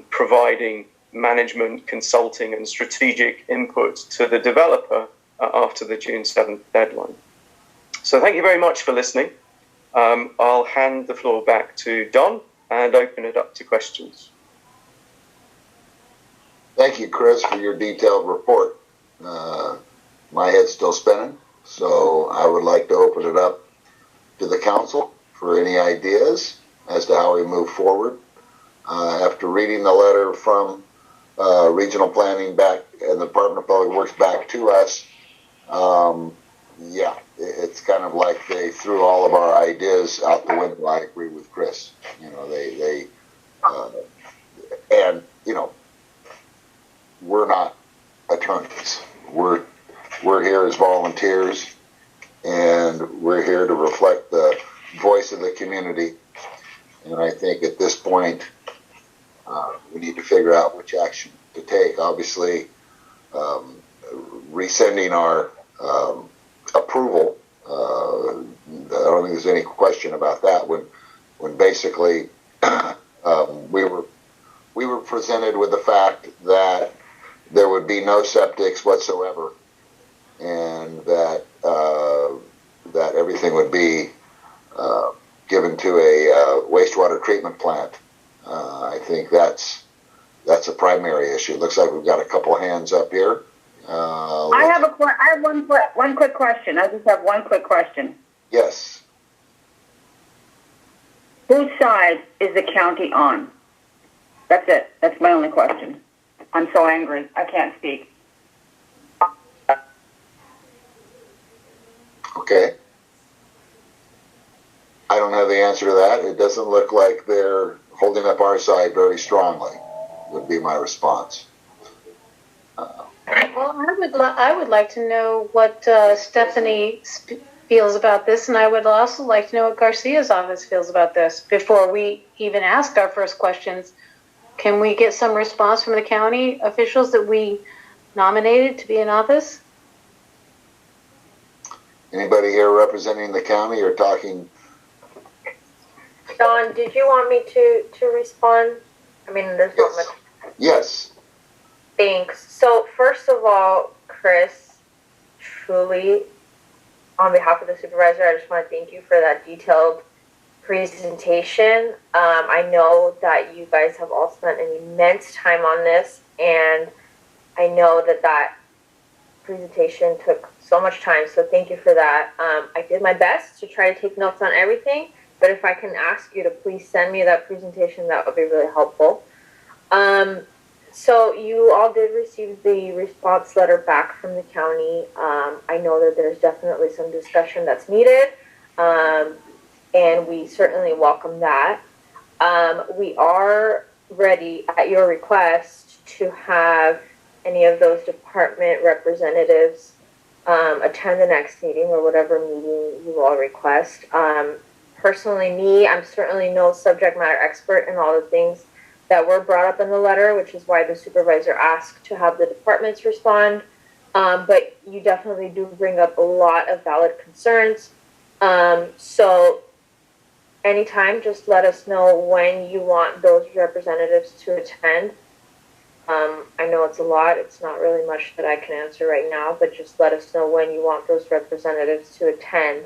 providing management, consulting and strategic input to the developer after the June 7th deadline. So thank you very much for listening. I'll hand the floor back to Don and open it up to questions. Thank you, Chris, for your detailed report. My head's still spinning, so I would like to open it up to the council for any ideas as to how we move forward. After reading the letter from Regional Planning back and the Department of Public Works back to us, yeah, it's kind of like they threw all of our ideas out the window. I agree with Chris. You know, and you know, we're not attorneys. We're here as volunteers, and we're here to reflect the voice of the community. And I think at this point, we need to figure out which action to take. Obviously, rescinding our approval, I don't think there's any question about that. When basically we were presented with the fact that there would be no septics whatsoever, and that that everything would be given to a wastewater treatment plant. I think that's a primary issue. It looks like we've got a couple hands up here. I have one quick question. I just have one quick question. Yes. Whose side is the county on? That's it. That's my only question. I'm so angry. I can't speak. Okay. I don't have the answer to that. It doesn't look like they're holding up our side very strongly, would be my response. Well, I would like to know what Stephanie feels about this, and I would also like to know what Garcia's office feels about this. Before we even ask our first questions, can we get some response from the county officials that we nominated to be in office? Anybody here representing the county or talking? Don, did you want me to respond? I mean, there's not much. Yes. Thanks. So first of all, Chris, truly, on behalf of the supervisor, I just want to thank you for that detailed presentation. I know that you guys have all spent an immense time on this, and I know that presentation took so much time, so thank you for that. I did my best to try to take notes on everything, but if I can ask you to please send me that presentation, that would be really helpful. So you all did receive the response letter back from the county. I know that there's definitely some discussion that's needed, and we certainly welcome that. We are ready, at your request, to have any of those department representatives attend the next meeting or whatever meeting you all request. Personally, I'm certainly no subject matter expert in all the things that were brought up in the letter, which is why the supervisor asked to have the departments respond. But you definitely do bring up a lot of valid concerns. So anytime, just let us know when you want those representatives to attend. I know it's a lot. It's not really much that I can answer right now, but just let us know when you want those representatives to attend.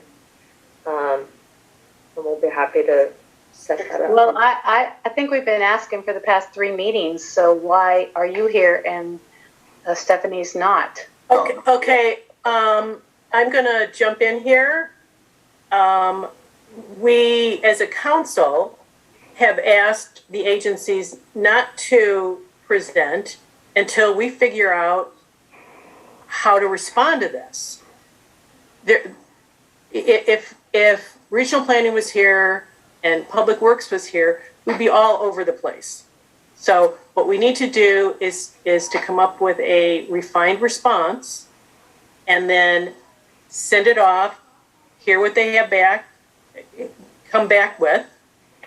be happy to set that up. Well, I think we've been asking for the past 3 meetings, so why are you here and Stephanie's not? Okay, I'm gonna jump in here. We, as a council, have asked the agencies not to present until we figure out how to respond to this. If regional planning was here and public works was here, we'd be all over the place. So what we need to do is to come up with a refined response and then send it off, hear what they have back, come back with,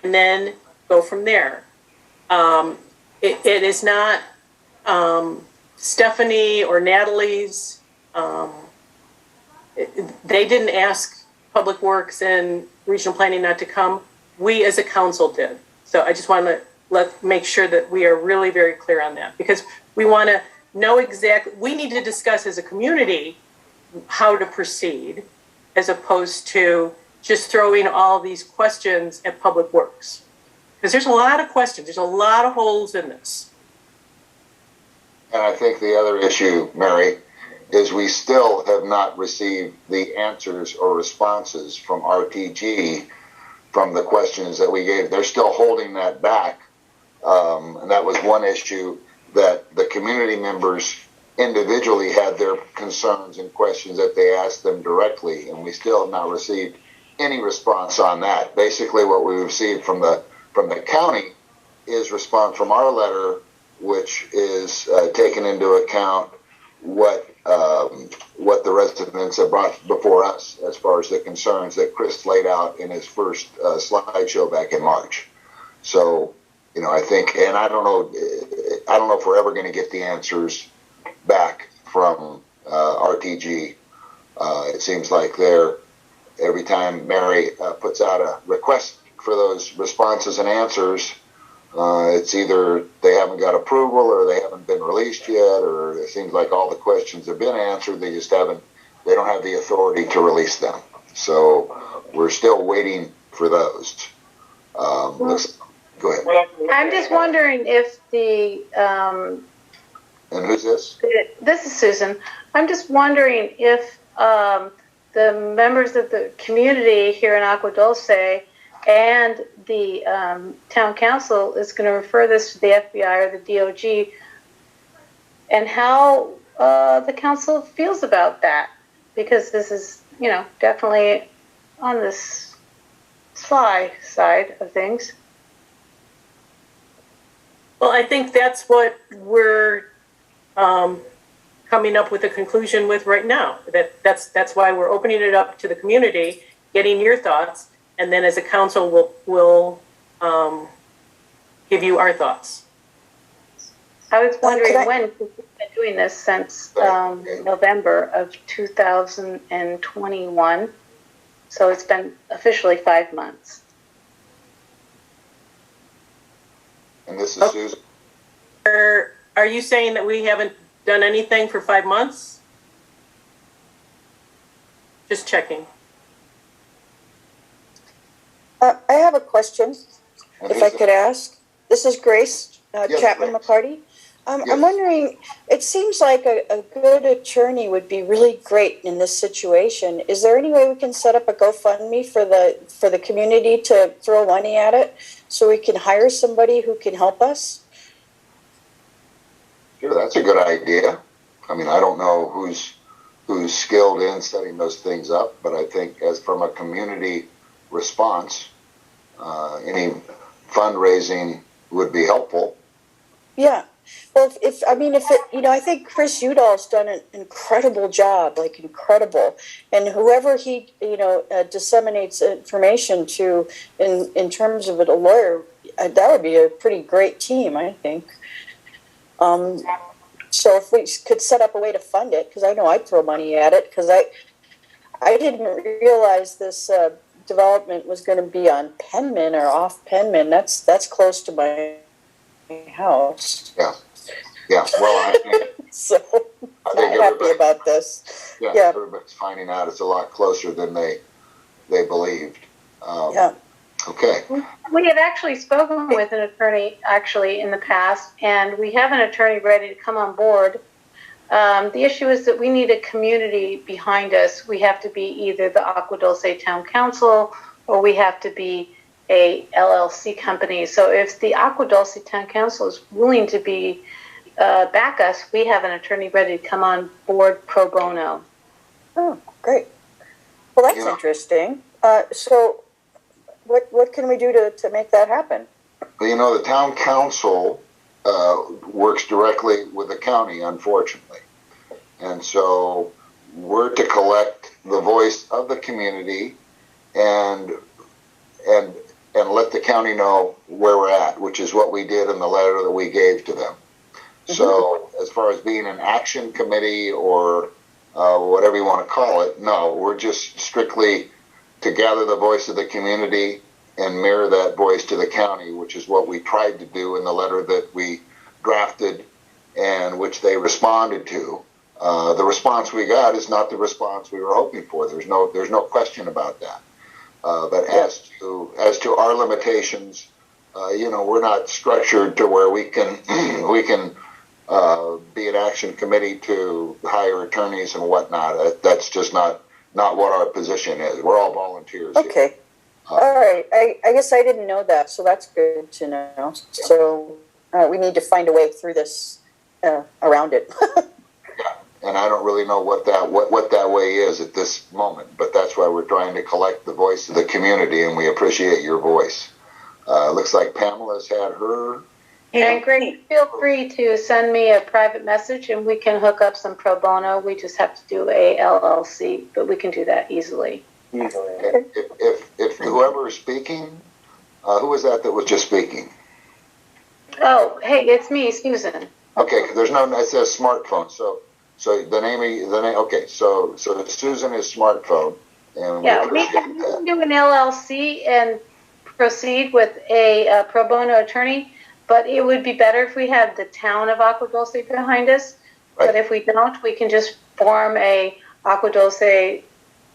and then go from there. It is not Stephanie or Natalie's. They didn't ask Public Works and Regional Planning not to come. We as a council did. So I just want to make sure that we are really very clear on that, because we want to know exactly, we need to discuss as a community how to proceed, as opposed to just throwing all these questions at Public Works. Because there's a lot of questions, there's a lot of holes in this. And I think the other issue, Mary, is we still have not received the answers or responses from RTG from the questions that we gave. They're still holding that back. And that was one issue, that the community members individually had their concerns and questions that they asked them directly, and we still have not received any response on that. Basically, what we received from the county is response from our letter, which is taken into account what the residents have brought before us as far as the concerns that Chris laid out in his first slideshow back in March. So, I think, and I don't know if we're ever going to get the answers back from RTG. It seems like every time Mary puts out a request for those responses and answers, it's either they haven't got approval or they haven't been released yet, or it seems like all the questions have been answered. They don't have the authority to release them. So we're still waiting for those. Go ahead. I'm just wondering if and who's this? This is Susan. I'm just wondering if the members of the community here in Agua Dulce and the town council is going to refer this to the FBI or the DOG, and how the council feels about that, because this is, definitely on this sly side of things. Well, I think that's what we're coming up with a conclusion with right now. That's why we're opening it up to the community, getting your thoughts, and then as a council, we'll give you our thoughts. I was wondering when, because we've been doing this since November of 2021, so it's been officially 5 months. And this is Susan. Are you saying that we haven't done anything for 5 months? Just checking. I have a question, if I could ask. This is Grace Chapman McCarty. I'm wondering, it seems like a good attorney would be really great in this situation. Is there any way we can set up a GoFundMe for the community to throw money at it, so we can hire somebody who can help us? Sure, that's a good idea. I mean, I don't know who's skilled in setting those things up, but I think as from a community response, any fundraising would be helpful. Yeah. Well, I think Chris Udall's done an incredible job, incredible. And whoever he, disseminates information to in terms of it, a lawyer, that would be a pretty great team, I think. So if we could set up a way to fund it, because I know I'd throw money at it, because I didn't realize this development was going to be on Penman or off Penman. That's close to my house. Yeah. Well, so I'm not happy about this. Yeah, everybody's finding out it's a lot closer than they believed. Okay. We have actually spoken with an attorney actually in the past, and we have an attorney ready to come on board. The issue is that we need a community behind us. We have to be either the Agua Dulce Town Council or we have to be a LLC company. So if the Agua Dulce Town Council is willing to be back us, we have an attorney ready to come on board pro bono. Oh, great. Well, that's interesting. So what can we do to make that happen? Well, the town council works directly with the county, unfortunately. And so we're to collect the voice of the community and let the county know where we're at, which is what we did in the letter that we gave to them. Mm-hmm. So as far as being an action committee or whatever you want to call it, no, we're just strictly to gather the voice of the community and mirror that voice to the county, which is what we tried to do in the letter that we drafted and which they responded to. The response we got is not the response we were hoping for. There's no question about that. But as to our limitations, we're not structured to where we can be an action committee to hire attorneys and whatnot. That's just not what our position is. We're all volunteers. Okay. Here. All right. I guess I didn't know that, so that's good to know. So we need to find a way through this around it. Yeah, and I don't really know what that way is at this moment, but that's why we're trying to collect the voice of the community, and we appreciate your voice. Looks like Pamela's had her. And Greg, feel free to send me a private message, and we can hook up some pro bono. We just have to do a LLC, but we can do that easily. If whoever is speaking, who was that was just speaking? Oh, hey, it's me, Susan. Okay, because there's no, it says smartphone. So the name. Okay, so Susan is smartphone. And yeah, we can do an LLC and proceed with a pro bono attorney, but it would be better if we had the town of Agua Dulce behind us. Right. But if we don't, we can just form a Agua Dulce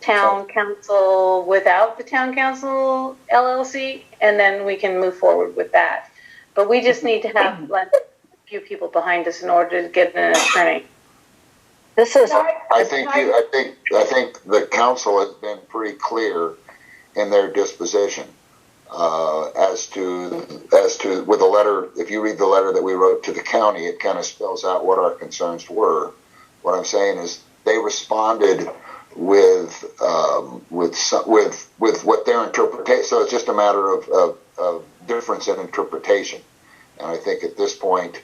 town council without the town council LLC, and then we can move forward with that. But we just need to have a few people behind us in order to get an attorney. This is. I think the council has been pretty clear in their disposition as to with the letter. If you read the letter that we wrote to the county, it kind of spells out what our concerns were. What I'm saying is they responded with what their interpretation. So it's just a matter of difference in interpretation. And I think at this point,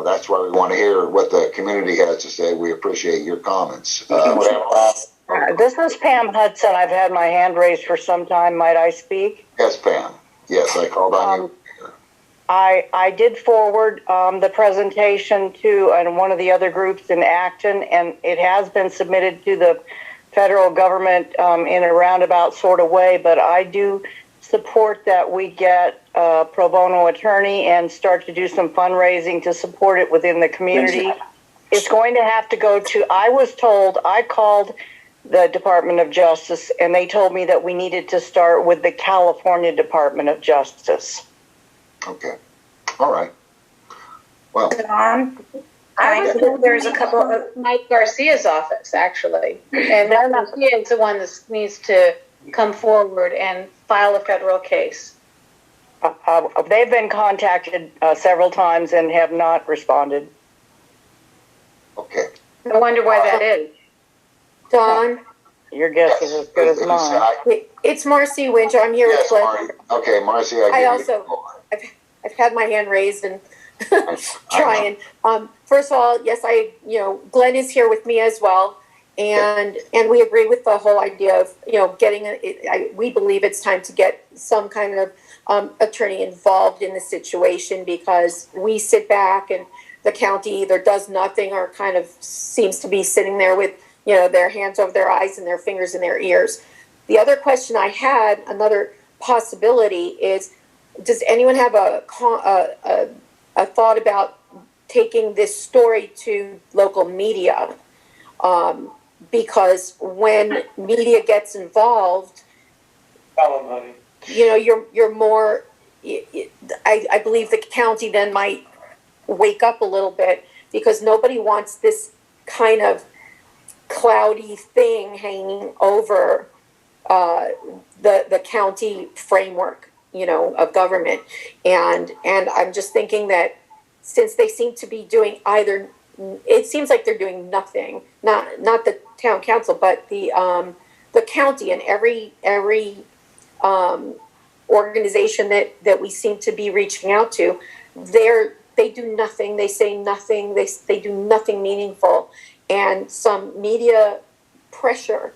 that's why we want to hear what the community has to say. We appreciate your comments. This is Pam Hudson. I've had my hand raised for some time. Might I speak? Yes, Pam. Yes, I called on you. I did forward the presentation to one of the other groups in Acton, and it has been submitted to the federal government in a roundabout sort of way, but I do support that we get a pro bono attorney and start to do some fundraising to support it within the community. It's going to have to go to, I called the Department of Justice, and they told me that we needed to start with the California Department of Justice. Okay. All right. Well, I was told there's a couple of Mike Garcia's office, actually. And Mike Garcia is the one that needs to come forward and file a federal case. They've been contacted several times and have not responded. Okay. I wonder why that is. Don? Your guess is as good as mine. It's Marcy Winch. I'm here with Glenn. Okay, Marcy, I've had my hand raised and trying. First of all, yes, Glenn is here with me as well. And we agree with the whole idea of, getting, we believe it's time to get some kind of attorney involved in the situation, because we sit back and the county either does nothing or kind of seems to be sitting there with, their hands over their eyes and their fingers in their ears. The other question I had, another possibility is, does anyone have a thought about taking this story to local media? Because when media gets involved, you're more, I believe the county then might wake up a little bit, because nobody wants this kind of cloudy thing hanging over the county framework, of government. And I'm just thinking that since they seem to be doing it seems like they're doing nothing, not the town council, but the county, and every organization that we seem to be reaching out to, they do nothing, they say nothing, they do nothing meaningful. And some media pressure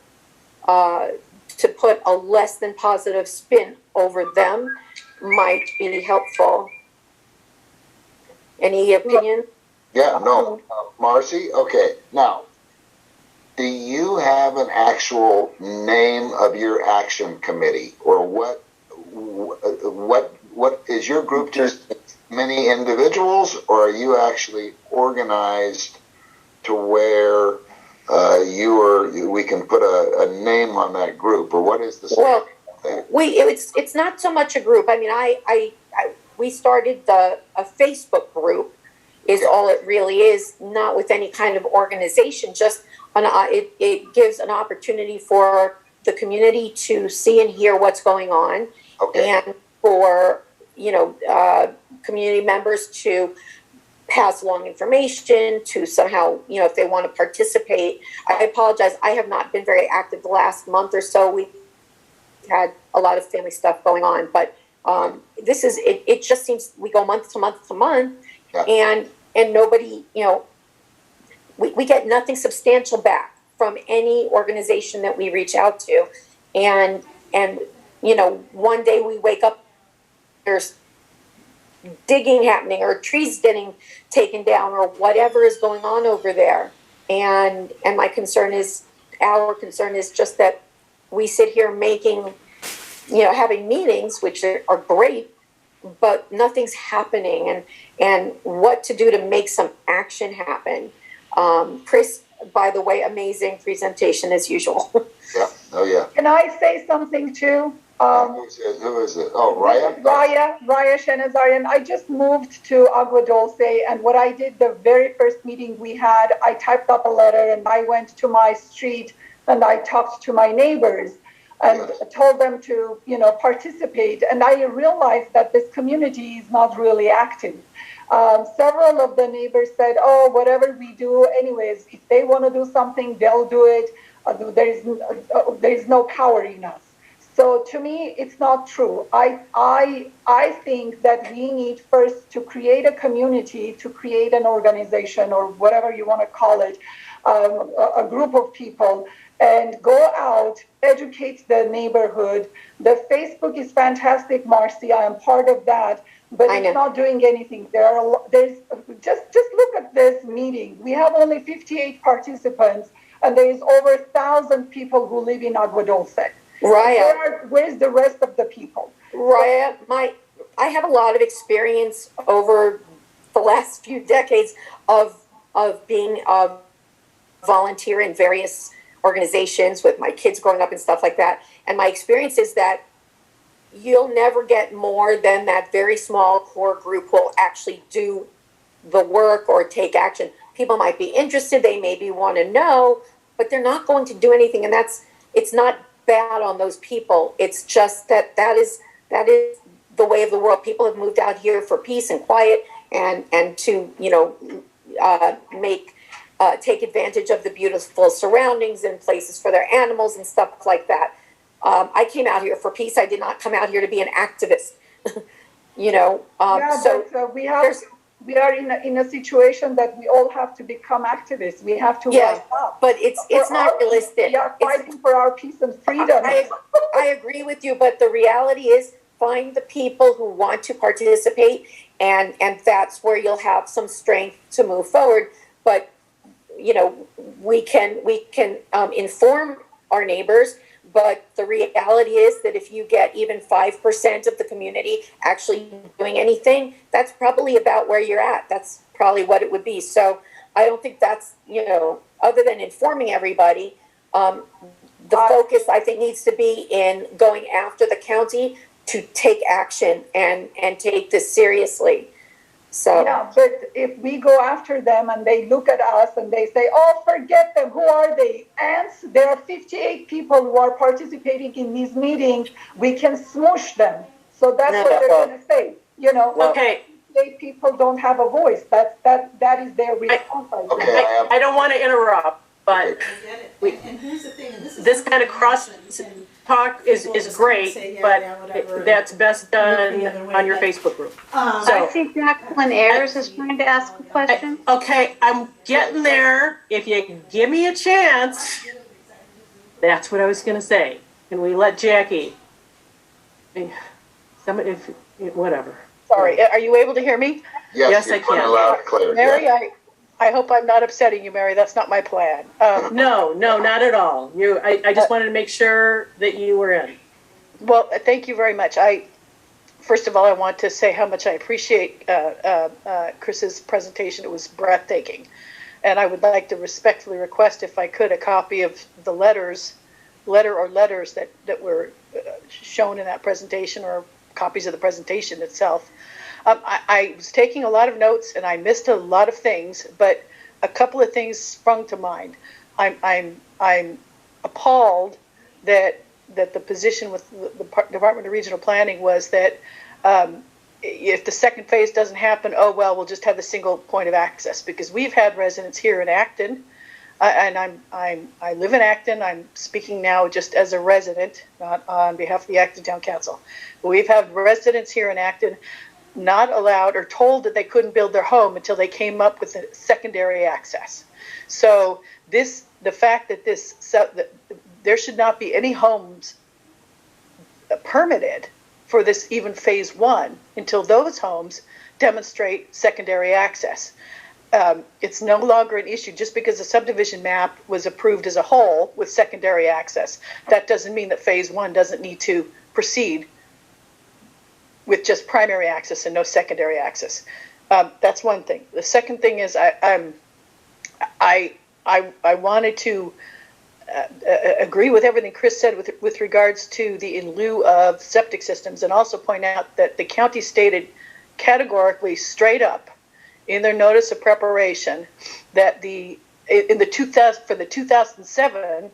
to put a less than positive spin over them might be helpful. Any opinion? Yeah, no. Marcy, okay. Now, do you have an actual name of your action committee, or what is your group, just many individuals, or are you actually organized to where we can put a name on that group, or what is the Well, it's not so much a group. I mean, we started a Facebook group, is all it really is, not with any kind of organization. Just it gives an opportunity for the community to see and hear what's going on, and for community members to pass along information, to somehow, if they want to participate. I apologize, I have not been very active the last month or so. We've had a lot of family stuff going on, but this is it just seems we go month to month to month, and nobody, we get nothing substantial back from any organization that we reach out to. And one day we wake up, there's digging happening, or trees getting taken down, or whatever is going on over there. And our concern is just that we sit here making, having meetings, which are great, but nothing's happening, and what to do to make some action happen. Chris, by the way, amazing presentation as usual. Yeah. Oh yeah. Can I say something too? Who is it? Oh, Raya? Raya Shenazarian. I just moved to Agua Dulce, and what I did the very first meeting we had, I typed up a letter and I went to my street and I talked to my neighbors and told them to, participate. And I realized that this community is not really active. Several of the neighbors said, oh, whatever we do, anyways, if they want to do something, they'll do it. There's no power in us. So to me, it's not true. I think that we need first to create a community, to create an organization, or whatever you want to call it, a group of people, and go out, educate the neighborhood. The Facebook is fantastic, Marcy. I am part of that, but it's not doing anything. There's just look at this meeting. We have only 58 participants, and there is over 1,000 people who live in Agua Dulce. Raya, where's the rest of the people? Raya, I have a lot of experience over the last few decades of being a volunteer in various organizations with my kids growing up and stuff like that. And my experience is that you'll never get more than that very small core group who will actually do the work or take action. People might be interested, they maybe want to know, but they're not going to do anything. And it's not bad on those people. It's just that is the way of the world. People have moved out here for peace and quiet, and to take advantage of the beautiful surroundings and places for their animals and stuff like that. I came out here for peace. I did not come out here to be an activist. We are in a situation that we all have to become activists. We have to rise up. But it's not realistic. We are fighting for our peace and freedom. I agree with you, but the reality is, find the people who want to participate, and that's where you'll have some strength to move forward. But we can inform our neighbors. But the reality is that if you get even 5% of the community actually doing anything, that's probably about where you're at. That's probably what it would be. So I don't think that's, other than informing everybody, the focus, I think, needs to be in going after the county take action and take this seriously. So yeah, but if we go after them and they look at us and they say, "Oh, forget them. Who are they? Ants." There are 58 people who are participating in these meetings. We can smoosh them. So that's what they're going to say. You know, Okay. 58 people don't have a voice. That is their response. I don't want to interrupt, but and here's the thing, and this kind of cross talk is great, but that's best done on your Facebook group. I see Jacqueline Ayers is trying to ask a question. Okay, I'm getting there. If you give me a chance, that's what I was going to say. Can we let Jackie? Somebody, whatever. Sorry, are you able to hear me? Yes, I can. Loud and clear, Mary, yeah. I hope I'm not upsetting you, Mary. That's not my plan. No, not at all. I just wanted to make sure that you were in. Well, thank you very much. First of all, I want to say how much I appreciate Chris's presentation. It was breathtaking. And I would like to respectfully request, if I could, a copy of the letters that were shown in that presentation, or copies of the presentation itself. I was taking a lot of notes and I missed a lot of things, but a couple of things sprung to mind. I'm appalled that the position with the Department of Regional Planning was that if the second phase doesn't happen, oh well, we'll just have a single point of access, because we've had residents here in Acton, and I live in Acton. I'm speaking now just as a resident, not on behalf of the Acton Town Council. But we've had residents here in Acton not allowed or told that they couldn't build their home until they came up with a secondary access. So the fact that there should not be any homes permitted for this, even phase one, until those homes demonstrate secondary access. It's no longer an issue just because the subdivision map was approved as a whole with secondary access. That doesn't mean that phase one doesn't need to proceed with just primary access and no secondary access. That's one thing. The second thing is I wanted to agree with everything Chris said with regards to the in lieu of septic systems, and also point out that the county stated categorically, straight up, in their notice of preparation, that for the 2007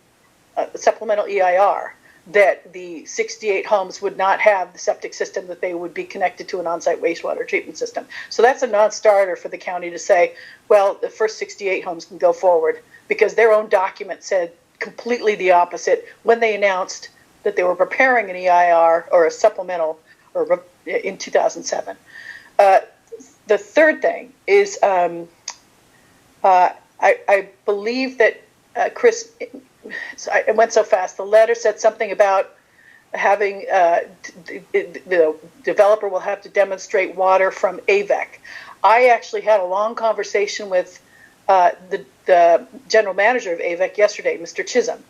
supplemental EIR, that the 68 homes would not have the septic system, that they would be connected to an on-site wastewater treatment system. So that's a non-starter for the county to say, well, the first 68 homes can go forward, because their own document said completely the opposite when they announced that they were preparing an EIR or a supplemental in 2007. The third thing is I believe that Chris, it went so fast. The letter said something about having the developer will have to demonstrate water from AVEC. I actually had a long conversation with the general manager of AVEC yesterday, Mr. Chisholm,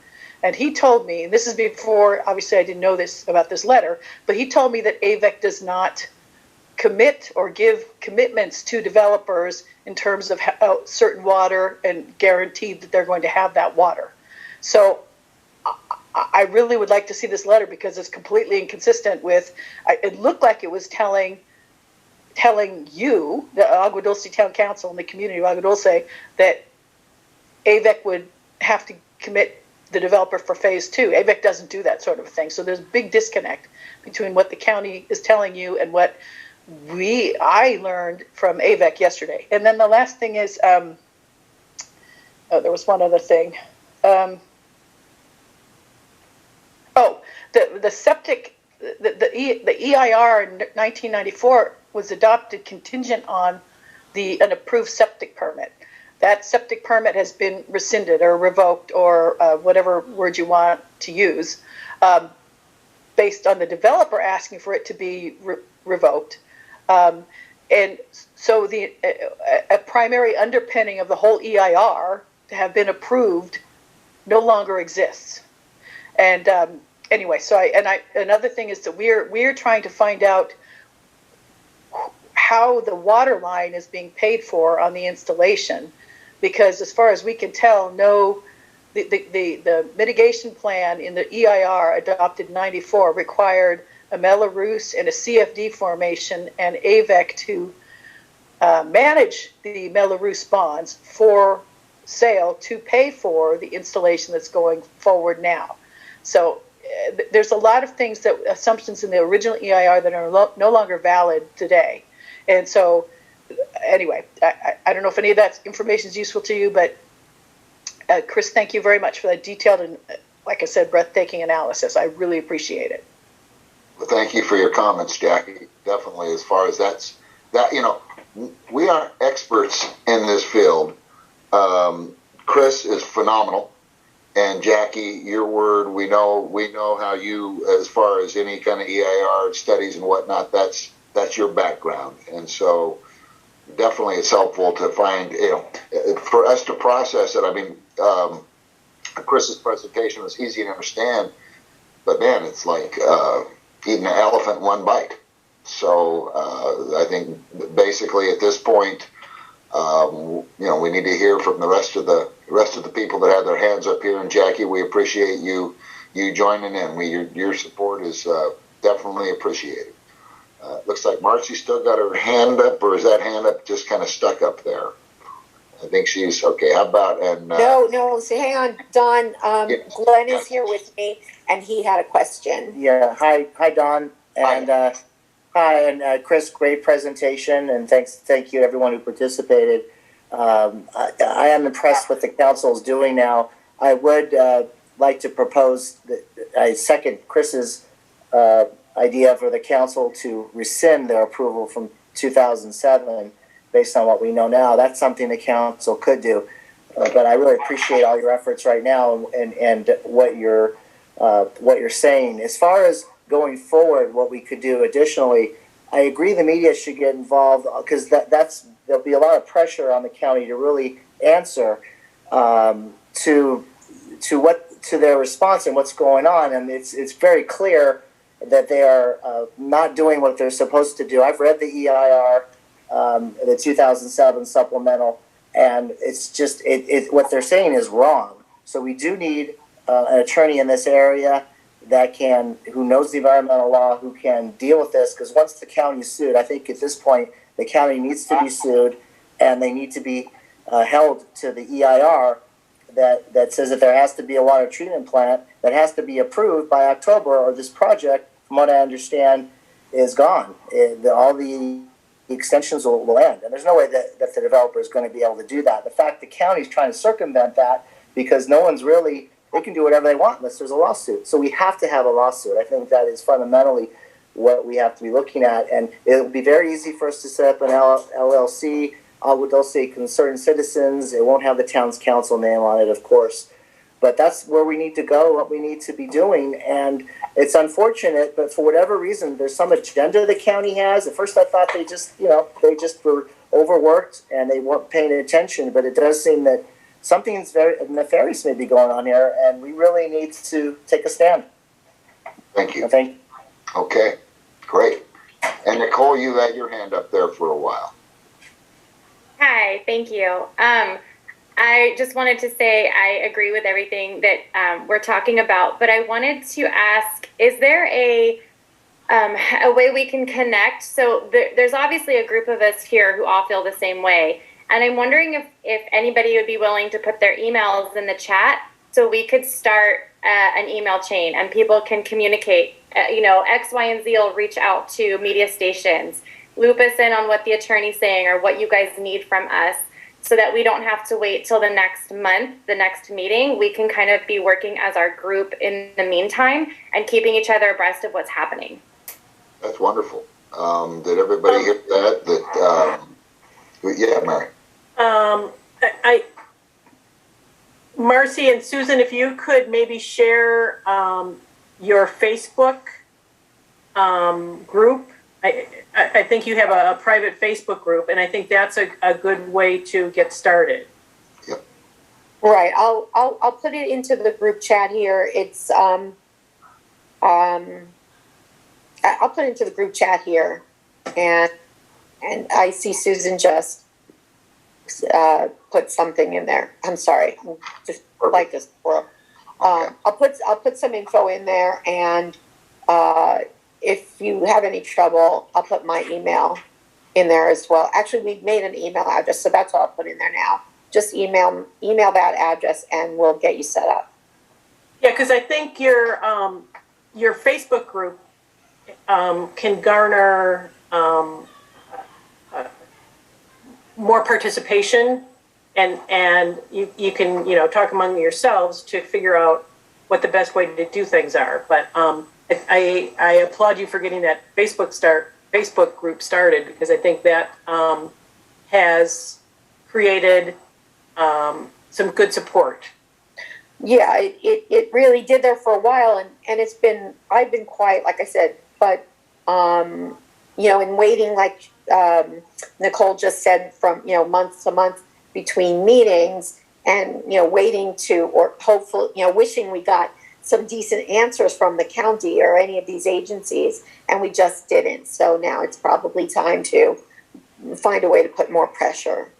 and he told me, and this is before, obviously I didn't know this about this letter, but he told me that AVEC does not commit or give commitments to developers in terms of certain water and guaranteed that they're going to have that water. So I really would like to see this letter, because it's completely inconsistent with, it looked like it was telling you, the Agua Dulce Town Council and the community of Agua Dulce, that AVEC would have to commit the developer for phase two. AVEC doesn't do that sort of thing. So there's a big disconnect between what the county is telling you and what I learned from AVEC yesterday. And then the last thing is, there was one other thing. The septic, the EIR in 1994 was adopted contingent on an approved septic permit. That septic permit has been rescinded or revoked, or whatever word you want to use, based on the developer asking for it to be revoked. And so a primary underpinning of the whole EIR to have been approved no longer exists. And anyway, so another thing is that we're trying to find out how the water line is being paid for on the installation, because as far as we can tell, the mitigation plan in the EIR adopted in '94 required a Belarus and a CFD formation and AVEC to manage the Belarus bonds for sale to pay for the installation that's going forward now. So there's a lot of things that assumptions in the original EIR that are no longer valid today. And so anyway, I don't know if any of that information is useful to you, but Chris, thank you very much for that detailed and, like I said, breathtaking analysis. I really appreciate it. Well, thank you for your comments, Jackie. Definitely, as far as that, we aren't experts in this field. Chris is phenomenal, and Jackie, your word, we know how you, as far as any kind of EIR studies and whatnot, that's your background, and so definitely it's helpful to find, for us to process it. I mean, Chris's presentation was easy to understand, but man, it's like eating an elephant in one bite. So I think basically at this point, we need to hear from the rest of the people that have their hands up here. And Jackie, we appreciate you joining in. Your support is definitely appreciated. Looks like Marcy still got her hand up, or is that hand up just kind of stuck up there? I think she's okay. How about No. So hang on, Don. Glenn is here with me, and he had a question. Yeah. Hi, Don, and hi, and Chris. Great presentation, and thank you to everyone who participated. I am impressed with the council is doing now. I would like to propose that I second Chris's idea for the council to rescind their approval from 2007 based on what we know now. That's something the council could do. But I really appreciate all your efforts right now and what you're saying. As far as going forward, what we could do additionally, I agree the media should get involved because there'll be a lot of pressure on the county to really answer to their response and what's going on. And it's very clear that they are not doing what they're supposed to do. I've read the EIR, the 2007 supplemental, and it's just what they're saying is wrong. So we do need an attorney in this area who knows the environmental law, who can deal with this. Because once the county is sued, I think at this point the county needs to be sued, and they need to be held to the EIR that says that there has to be a water treatment plant that has to be approved by October, or this project, from what I understand, is gone. All the extensions will end. And there's no way that the developer is going to be able to do that. The fact the county is trying to circumvent that because they can do whatever they want unless there's a lawsuit. So we have to have a lawsuit. I think that is fundamentally what we have to be looking at. And it will be very easy for us to set up an LLC. They'll say concerned citizens. It won't have the town's council name on it, of course. But that's where we need to go, what we need to be doing. And it's unfortunate, but for whatever reason, there's some agenda the county has. At first I thought they just were overworked and they weren't paying attention. But it does seem that something's very nefarious may be going on here, and we really need to take a stand. Thank you. Thank you. Okay, great. And Nicole, you had your hand up there for a while. Hi, thank you. I just wanted to say I agree with everything that we're talking about, but I wanted to ask, is there a way we can connect? So there's obviously a group of us here who all feel the same way, and I'm wondering if anybody would be willing to put their emails in the chat so we could start an email chain and people can communicate. X, Y, and Z will reach out to media stations, loop us in on what the attorney's saying or what you guys need from us, so that we don't have to wait till the next month, the next meeting. We can kind of be working as our group in the meantime and keeping each other abreast of what's happening. That's wonderful. Did everybody hear that? Yeah, Mary. Marcy and Susan, if you could maybe share your Facebook group. I think you have a private Facebook group, and I think that's a good way to get started. Yep. Right. I'll put it into the group chat here. It's I'll put it into the group chat here, and I see Susan just put something in there. I'm sorry. I'm just like this. I'll put some info in there, and if you have any trouble, I'll put my email in there as well. Actually, we've made an email address, so that's all I'll put in there now. Just email that address and we'll get you set up. Yeah, because I think your Facebook group can garner more participation, and you can talk among yourselves to figure out what the best way to do things are. But I applaud you for getting that Facebook group started, because I think that has created some good support. Yeah, it really did there for a while, and I've been quiet, like I said, but in waiting, like Nicole just said, from month to month between meetings, and waiting to, or hopefully wishing we got some decent answers from the county or any of these agencies, and we just didn't. So now it's probably time to find a way to put more pressure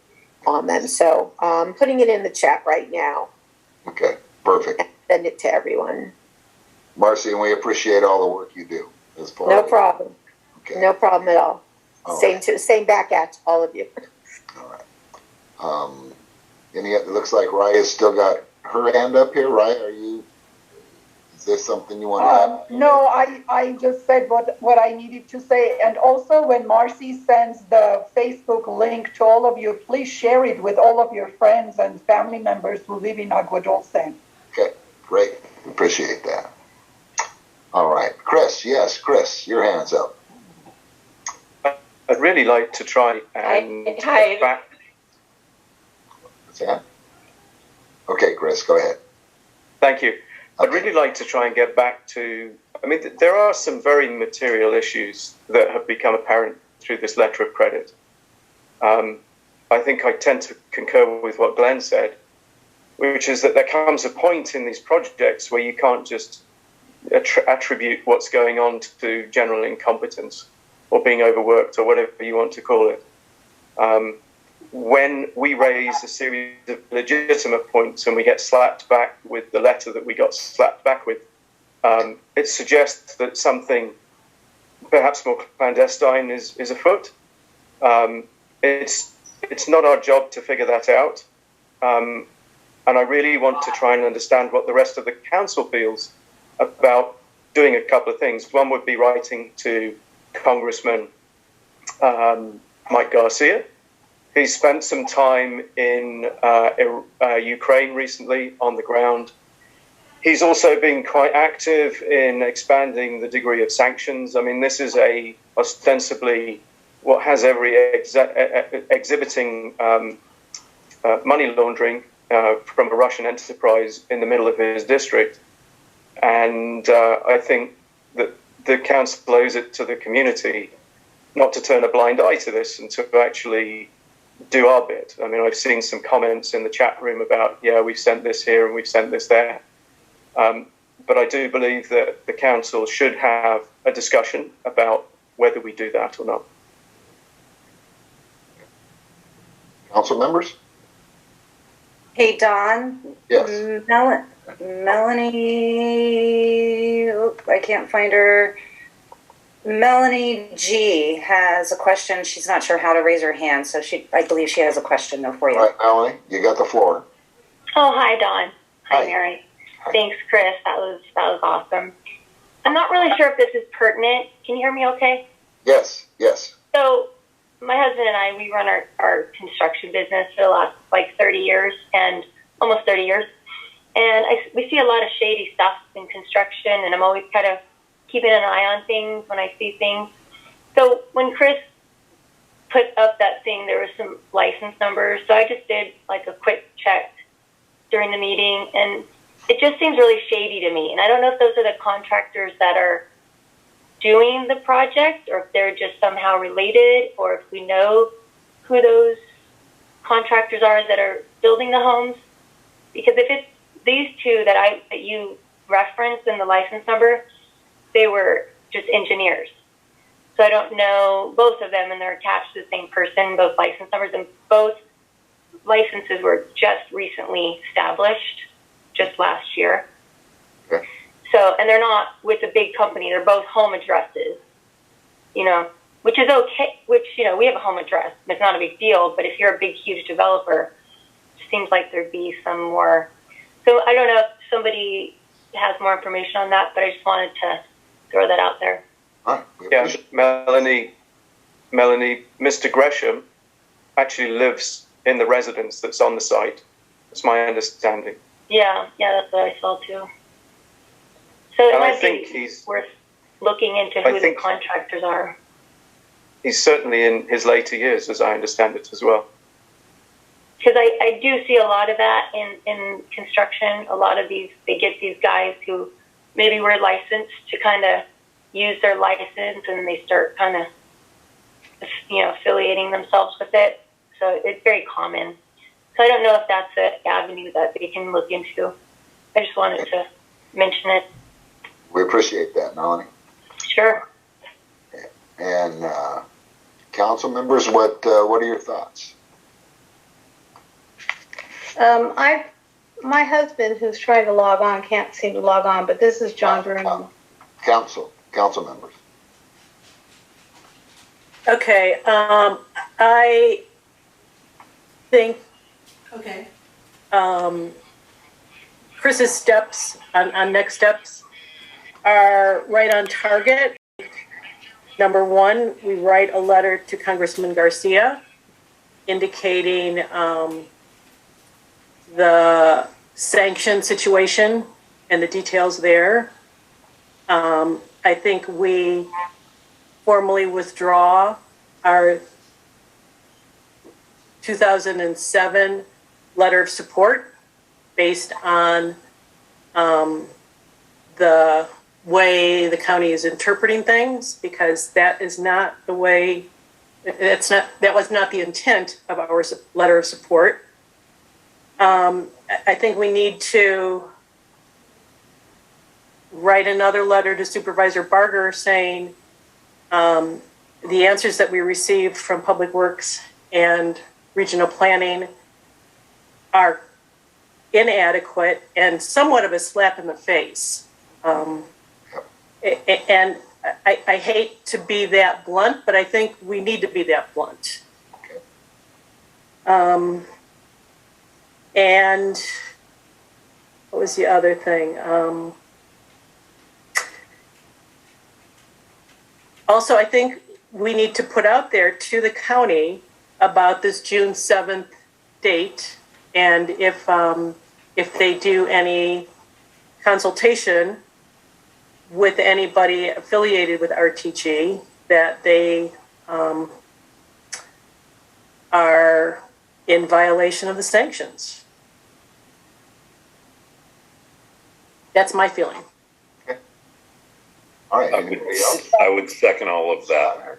on them. So I'm putting it in the chat right now. Okay, perfect. And send it to everyone. Marcy, and we appreciate all the work you do. No problem. Okay. No problem at all. Same back at all of you. All right. It looks like Raya's still got her hand up here. Raya, is there something you want to add? No, I just said what I needed to say. And also, when Marcy sends the Facebook link to all of you, please share it with all of your friends and family members who live in Agua Dulce. Okay, great. Appreciate that. All right. Chris, your hand's up. I'd really like to try and Hi. back. What's that? Okay, Chris, go ahead. Thank you. I'd really like to try and get back to, there are some very material issues that have become apparent through this letter of credit. I think I tend to concur with what Glenn said, which is that there comes a point in these projects where you can't just attribute what's going on to general incompetence or being overworked or whatever you want to call it. When we raise a series of legitimate points and we get slapped back with the letter that we got slapped back with, it suggests that something perhaps more clandestine is afoot. It's not our job to figure that out. And I really want to try and understand what the rest of the council feels about doing a couple of things. One would be writing to Congressman Mike Garcia. He's spent some time in Ukraine recently on the ground. He's also been quite active in expanding the degree of sanctions. This is ostensibly what has every exhibiting money laundering from a Russian enterprise in the middle of his district. And I think that the council owes it to the community not to turn a blind eye to this and to actually do our bit. I've seen some comments in the chat room about, we've sent this here and we've sent this there. But I do believe that the council should have a discussion about whether we do that or not. Council members? Hey, Don. Yes. Melanie, I can't find her. Melanie G has a question. She's not sure how to raise her hand, so I believe she has a question though for you. All right, Melanie, you got the floor. Oh, hi, Don. Hi, Mary. Hi. Thanks, Chris. That was awesome. I'm not really sure if this is pertinent. Can you hear me okay? Yes. So my husband and I, we run our construction business for the last 30 years and almost 30 years. And we see a lot of shady stuff in construction, and I'm always kind of keeping an eye on things when I see things. So when Chris put up that thing, there was some license numbers. So I just did a quick check during the meeting, and it just seems really shady to me. And I don't know if those are the contractors that are doing the project, or if they're just somehow related, or if we know who those contractors are that are building the homes. Because if it's these two that you referenced in the license number, they were just engineers. So I don't know both of them, and they're attached to the same person, both license numbers, and both licenses were just recently established, just last year. Okay. So, and they're not with a big company. They're both home addresses, you know, which is okay, which, you know, we have a home address. It's not a big deal, but if you're a big, huge developer, it seems like there'd be some more. So I don't know if somebody has more information on that, but I just wanted to throw that out there. Yeah, Melanie, Mr. Gresham actually lives in the residence that's on the site. That's my understanding. Yeah, that's what I saw too. So it might be worth looking into who the contractors are. He's certainly in his later years, as I understand it as well. Because I do see a lot of that in construction. A lot of these, they get these guys who maybe were licensed to kind of use their license, and they start kind of, you know, affiliating themselves with it. So it's very common. So I don't know if that's an avenue that they can look into. I just wanted to mention it. We appreciate that, Melanie. Sure. And council members, what are your thoughts? My husband, who's trying to log on, can't seem to log on, but this is John Bruno. Council members. Okay, I think Chris's steps on next steps are right on target. Number one, we write a letter to Congressman Garcia indicating the sanction situation and the details there. I think we formally withdraw our 2007 letter of support based on the way the county is interpreting things, because that is not the way, that was not the intent of our letter of support. I think we need to write another letter to Supervisor Barger saying the answers that we received from Public Works and Regional Planning are inadequate and somewhat of a slap in the face. And I hate to be that blunt, but I think we need to be that blunt. And what was the other thing? Also, I think we need to put out there to the county about this June 7th date, and if they do any consultation with anybody affiliated with RTG, that they are in violation of the sanctions. That's my feeling. All right. I would second all of that.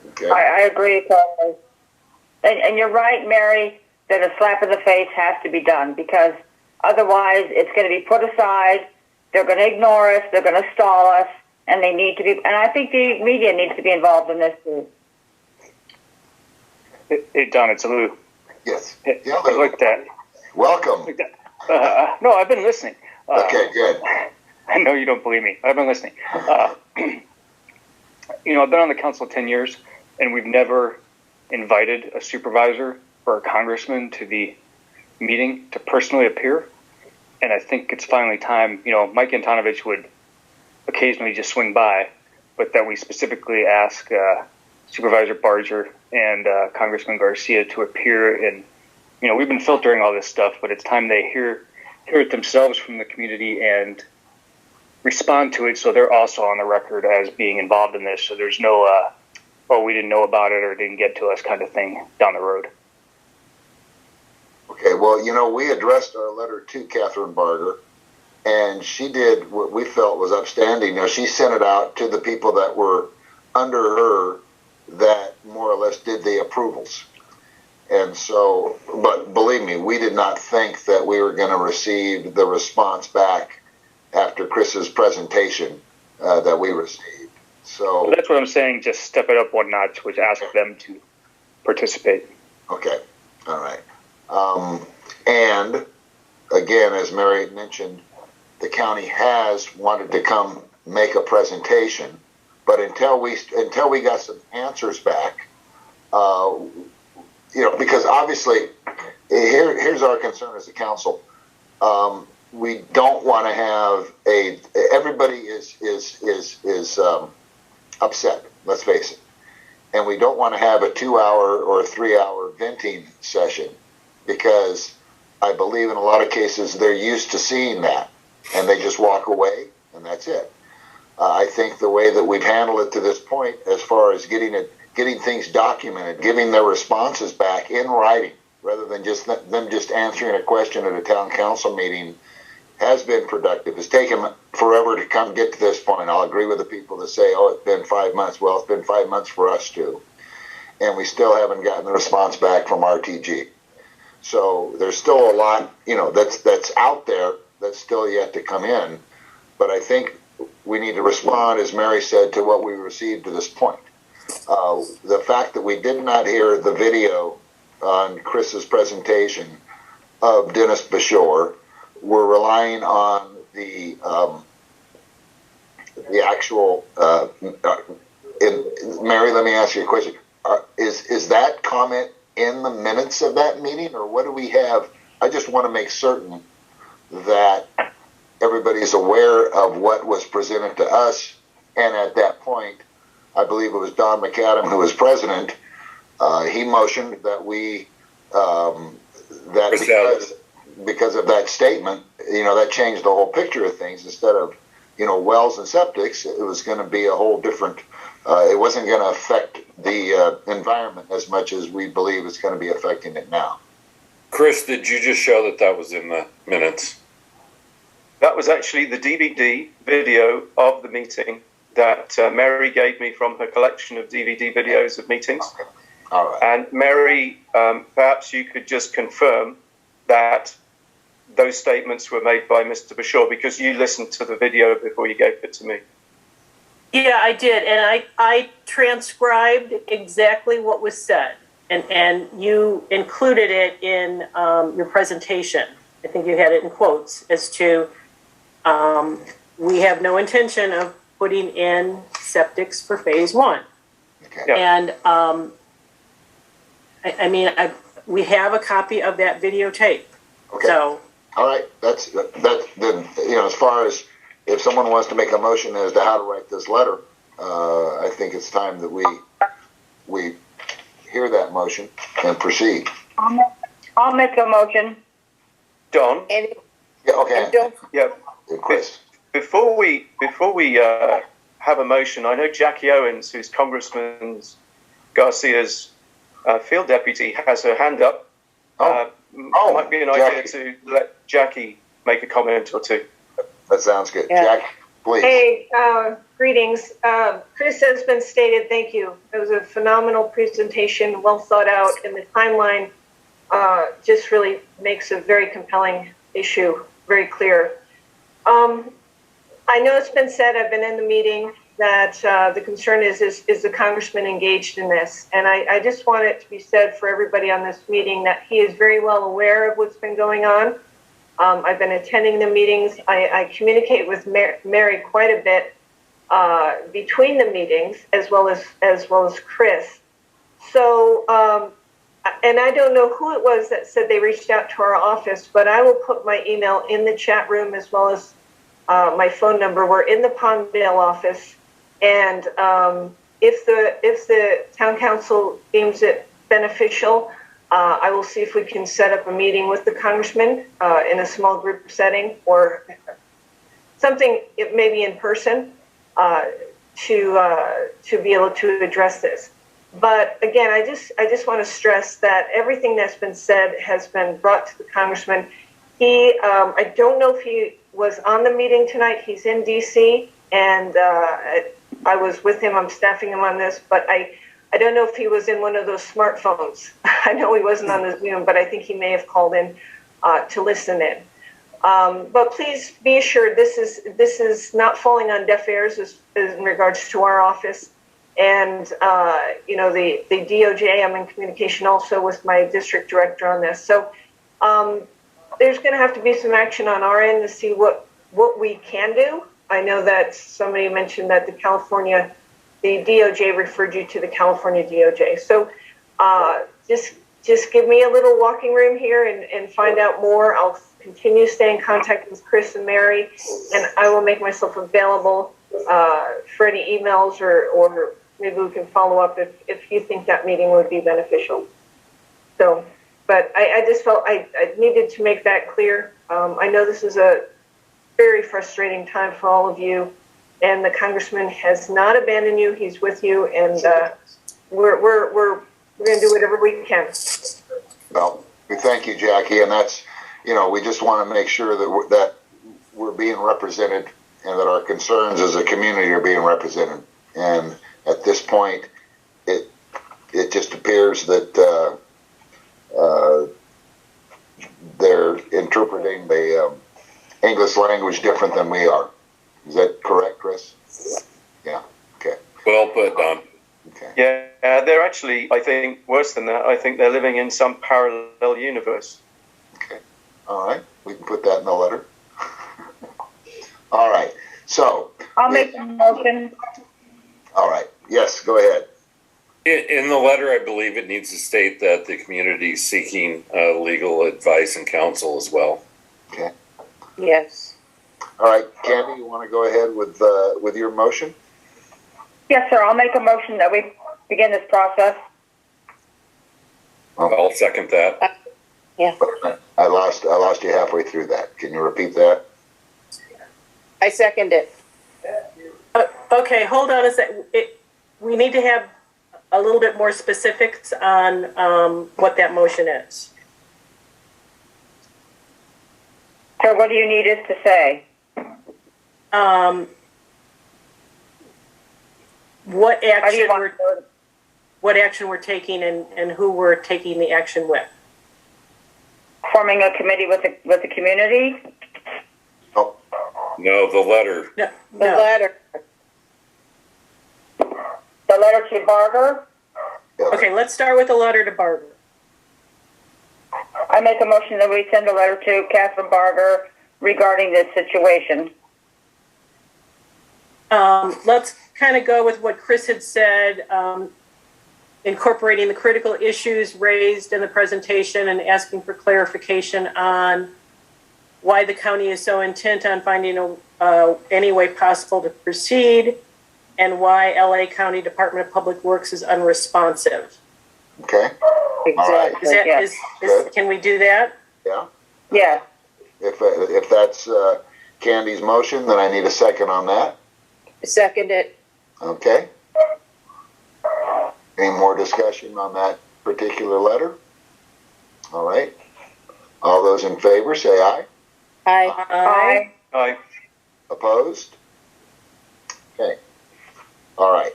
Okay. I agree, totally. And you're right, Mary, that a slap in the face has to be done, because otherwise it's going to be put aside. They're going to ignore us. They're going to stall us, and they need to be. And I think the media needs to be involved in this too. Hey, Don, it's Lou. Yes. Yeah, Lou. Like that. Welcome. Like that. No, I've been listening. Okay, good. I know you don't believe me. I've been listening. You know, I've been on the council 10 years, and we've never invited a supervisor or a congressman to the meeting to personally appear. And I think it's finally time. You know, Mike Antonovich would occasionally just swing by, but that we specifically ask Supervisor Barger and Congressman Garcia to appear. And, you know, we've been filtering all this stuff, but it's time they hear it themselves from the community and respond to it, so they're also on the record as being involved in this. So there's no, we didn't know about it or it didn't get to us kind of thing down the road. Okay, well, you know, we addressed our letter to Catherine Barger, and she did what we felt was upstanding. Now, she sent it out to the people that were under her that more or less did the approvals. And so, but believe me, we did not think that we were going to receive the response back after Chris's presentation that we received. So that's what I'm saying. Just step it up one notch, which ask them to participate. Okay. All right. And again, as Mary mentioned, the county has wanted to come make a presentation, but until we got some answers back, because obviously here's our concern as a council. We don't want to have everybody is upset. Let's face it, and we don't want to have a 2-hour or 3-hour venting session, because I believe in a lot of cases they're used to seeing that, and they just walk away, and that's it. I think the way that we've handled it to this point, as far as getting things documented, giving their responses back in writing, rather than just them just answering a question at a town council meeting, has been productive. It's taken forever to get to this point. I'll agree with the people that say, "Oh, it's been 5 months." Well, it's been 5 months for us too, and we still haven't gotten the response back from RTG. So there's still a lot, that's out there that's still yet to come in. But I think we need to respond, as Mary said, to what we received to this point. The fact that we did not hear the video on Chris's presentation of Dennis Bashore, we're relying on the actual. Mary, let me ask you a question. Is that comment in the minutes of that meeting, or what do we have? I just want to make certain that everybody is aware of what was presented to us. And at that point, I believe it was Don McAdam who was president. He motioned that we because of that statement, that changed the whole picture of things. Instead of wells and septics, it was going to be a whole different. It wasn't going to affect the environment as much as we believe it's going to be affecting it now. Chris, did you just show that was in the minutes? That was actually the DVD video of the meeting that Mary gave me from her collection of DVD videos of meetings. Okay. All right. And Mary, perhaps you could just confirm that those statements were made by Mr. Bashore, because you listened to the video before you gave it to me. Yeah, I did, and I transcribed exactly what was said, and you included it in your presentation. I think you had it in quotes as to we have no intention of putting in septics for phase 1. Okay. Yeah. And we have a copy of that videotape. Okay. So, all right, that's then. As far as if someone wants to make a motion as to how to write this letter, I think it's time that we hear that motion and proceed. I'll make a motion. Don. Yeah. Okay. Yeah. Chris. Before we have a motion, I know Jackie Owens, who's Congressman Garcia's field deputy, has her hand up. Might be an idea to let Jackie make a comment or two. That sounds good. Yeah. Jackie, please. Hey, greetings. Chris has been stated, thank you. It was a phenomenal presentation, well thought out, and the timeline just really makes a very compelling issue very clear. I know it's been said, I've been in the meeting, that the concern is the congressman engaged in this. And I just want it to be said for everybody on this meeting that he is very well aware of what's been going on. I've been attending the meetings. I communicate with Mary quite a bit between the meetings, as well as Chris. So, and I don't know who it was that said they reached out to our office, but I will put my email in the chat room, as well as my phone number. We're in the Palmdale office, and if the town council deems it beneficial, I will see if we can set up a meeting with the congressman in a small group setting, or something, maybe in person, to be able to address this. But again, I just want to stress that everything that's been said has been brought to the congressman. I don't know if he was on the meeting tonight. He's in DC, and I was with him. I'm staffing him on this, but I don't know if he was in one of those smartphones. I know he wasn't on the Zoom, but I think he may have called in to listen in. But please be assured, this is not falling on deaf ears as in regards to our office. And the DOJ, I'm in communication also with my district director on this. So there's going to have to be some action on our end to see what what we can do. I know that somebody mentioned that the DOJ referred you to the California DOJ. So just give me a little walking room here and find out more. I'll continue to stay in contact with Chris and Mary, and I will make myself available for any emails or maybe we can follow up if you think that meeting would be beneficial. So, but I just felt I needed to make that clear. I know this is a very frustrating time for all of you, and the congressman has not abandoned you. He's with you, and we're going to do whatever we can. Well, we thank you, Jackie, and that's, we just want to make sure that we're being represented and that our concerns as a community are being represented. And at this point, it just appears that they're interpreting the English language different than we are. Is that correct, Chris? Yeah. Okay. Well put, Don. Okay. Yeah, they're actually, I think, worse than that. I think they're living in some parallel universe. Okay. All right. We can put that in the letter. All right. So. I'll make a motion. All right. Yes, go ahead. In the letter, I believe it needs to state that the community is seeking legal advice and counsel as well. Okay. Yes. All right, Candy, you want to go ahead with your motion? Yes, sir. I'll make a motion that we begin this process. I'll second that. Yeah. I lost you halfway through that. Can you repeat that? I second it. Okay, hold on a second. We need to have a little bit more specifics on what that motion is. So what do you need us to say? What action we're taking and who we're taking the action with. Forming a committee with the community? Oh. No, the letter. No. The letter. The letter to Barger? Okay, let's start with the letter to Barger. I make a motion that we send a letter to Catherine Barger regarding this situation. Let's kind of go with what Chris had said, incorporating the critical issues raised in the presentation and asking for clarification on why the county is so intent on finding any way possible to proceed and why LA County Department of Public Works is unresponsive. Okay. Exactly. Can we do that? Yeah. Yeah. If that's Candy's motion, then I need a second on that. Second it. Okay. Any more discussion on that particular letter? All right. All those in favor, say aye. Aye. Aye. Aye. Opposed? Okay. All right.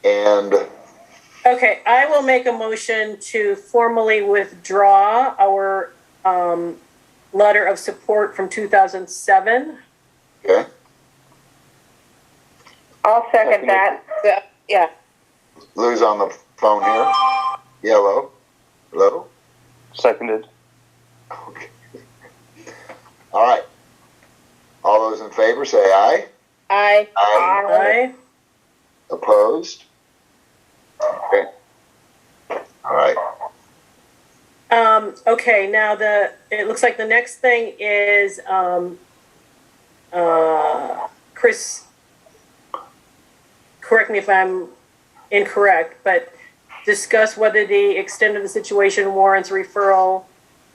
And Okay, I will make a motion to formally withdraw our letter of support from 2007. okay. I'll second that. Yeah. Lou's on the phone here. Yellow. Hello? Seconded. Okay. All right. All those in favor say aye. Aye. Aye. Opposed? Okay. All right. Okay, now it looks like the next thing is Chris, correct me if I'm incorrect, but discuss whether the extent of the situation warrants referral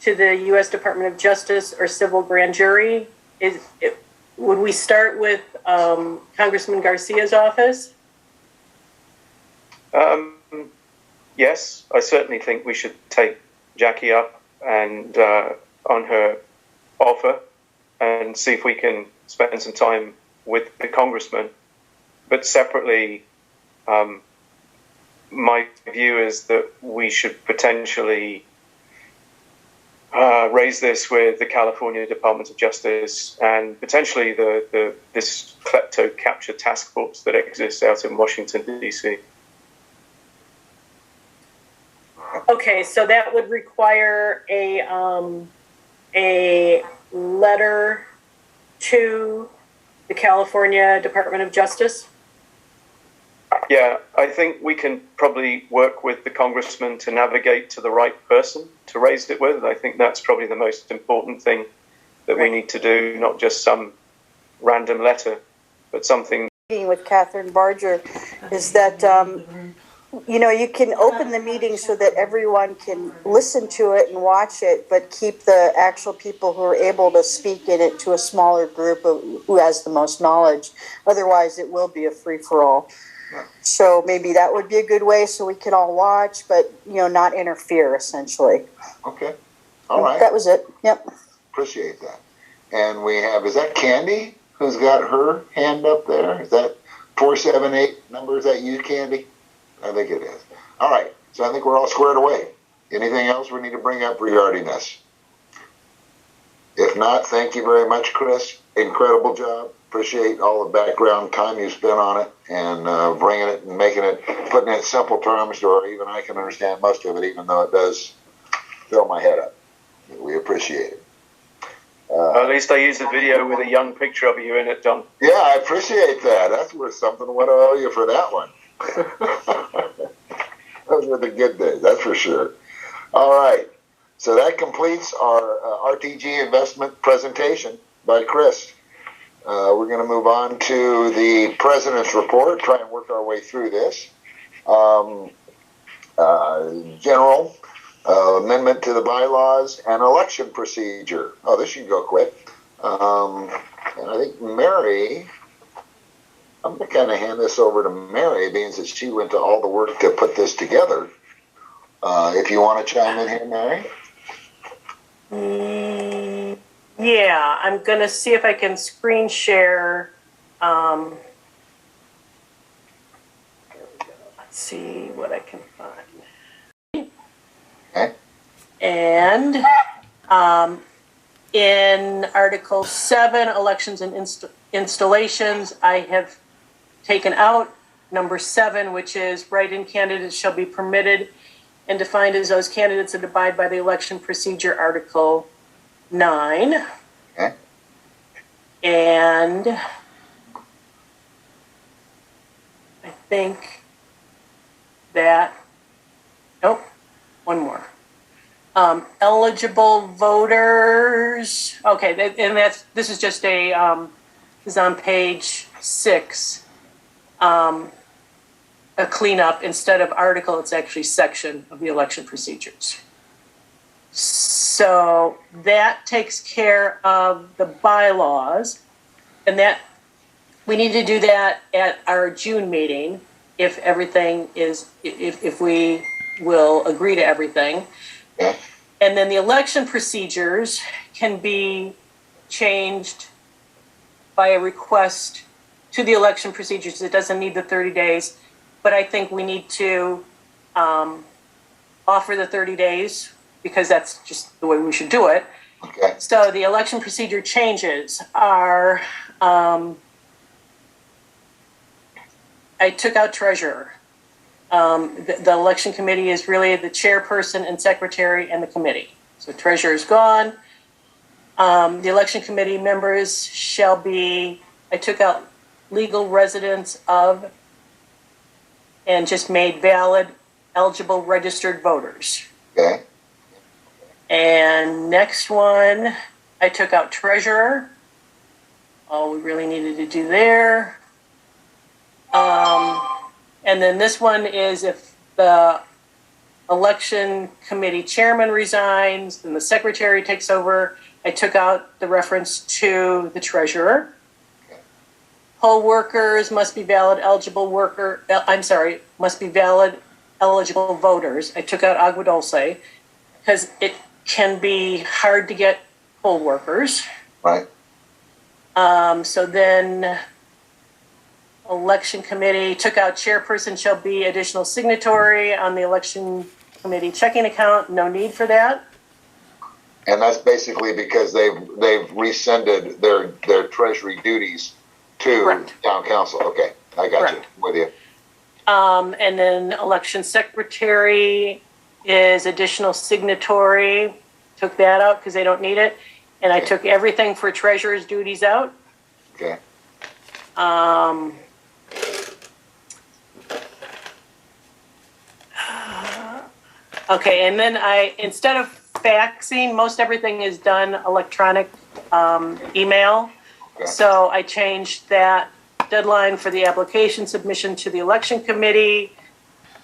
to the U.S. Department of Justice or civil grand jury. Would we start with Congressman Garcia's office? Yes, I certainly think we should take Jackie up and on her offer and see if we can spend some time with the congressman. But separately, my view is that we should potentially raise this with the California Department of Justice and potentially this klepto capture task force that exists out in Washington, D.C. Okay, so that would require a letter to the California Department of Justice? Yeah, I think we can probably work with the congressman to navigate to the right person to raise it with. I think that's probably the most important thing that we need to do, not just some random letter, but something. With Catherine Barger is that, you can open the meeting so that everyone can listen to it and watch it, but keep the actual people who are able to speak in it to a smaller group of who has the most knowledge. Otherwise, it will be a free-for-all. So maybe that would be a good way so we can all watch, but, not interfere, essentially. Okay. All right. That was it. Yep. Appreciate that. And we have, is that Candy who's got her hand up there? Is that 478 number? Is that you, Candy? I think it is. All right. So I think we're all squared away. Anything else we need to bring up regarding this? If not, thank you very much, Chris. Incredible job. Appreciate all the background time you spent on it and bringing it and making it, putting it in simple terms, or even I can understand most of it, even though it does fill my head up. We appreciate it. At least I used a video with a young picture of you in it, John. Yeah, I appreciate that. That's worth something. What do I owe you for that one? Those were the good days, that's for sure. All right. So that completes our RTG investment presentation by Chris. We're going to move on to the President's report, try and work our way through this. General amendment to the bylaws and election procedure. Oh, this should go quick. And I think Mary, I'm going to kind of hand this over to Mary, being that she went to all the work to put this together. If you want to chime in here, Mary. Yeah, I'm going to see if I can screen share. Let's see what I can find. Okay. And in Article 7, elections and installations, I have taken out number 7, which is write-in candidates shall be permitted and defined as those candidates that abide by the election procedure, Article 9. Okay. And I think that, nope, one more. Eligible voters, okay, and this is just a, this is on page 6. A cleanup, instead of article, it's actually section of the election procedures. So that takes care of the bylaws, and that we need to do that at our June meeting if everything is, if we will agree to everything. Yeah. And then the election procedures can be changed by a request to the election procedures. It doesn't need the 30 days, but I think we need to offer the 30 days because that's just the way we should do it. Okay. So the election procedure changes are, I took out treasurer. The election committee is really the chairperson and secretary and the committee. So treasurer is gone. The election committee members shall be, I took out legal residents of and just made valid, eligible, registered voters. Okay. And next one, I took out treasurer. All we really needed to do there. And then this one is if the election committee chairman resigns, then the secretary takes over. I took out the reference to the treasurer. Poll workers must be valid, eligible worker, must be valid, eligible voters. I took out agua dulce because it can be hard to get poll workers. Right. So then election committee took out chairperson shall be additional signatory on the election committee checking account. No need for that. And that's basically because they've rescinded their treasury duties to Correct. town council. Okay, I got Correct. you. I'm with you. And then election secretary is additional signatory. Took that out because they don't need it. And I took everything for treasurer's duties out. Okay. Okay, and then instead of faxing, most everything is done electronic email. Okay. So I changed that deadline for the application submission to the election committee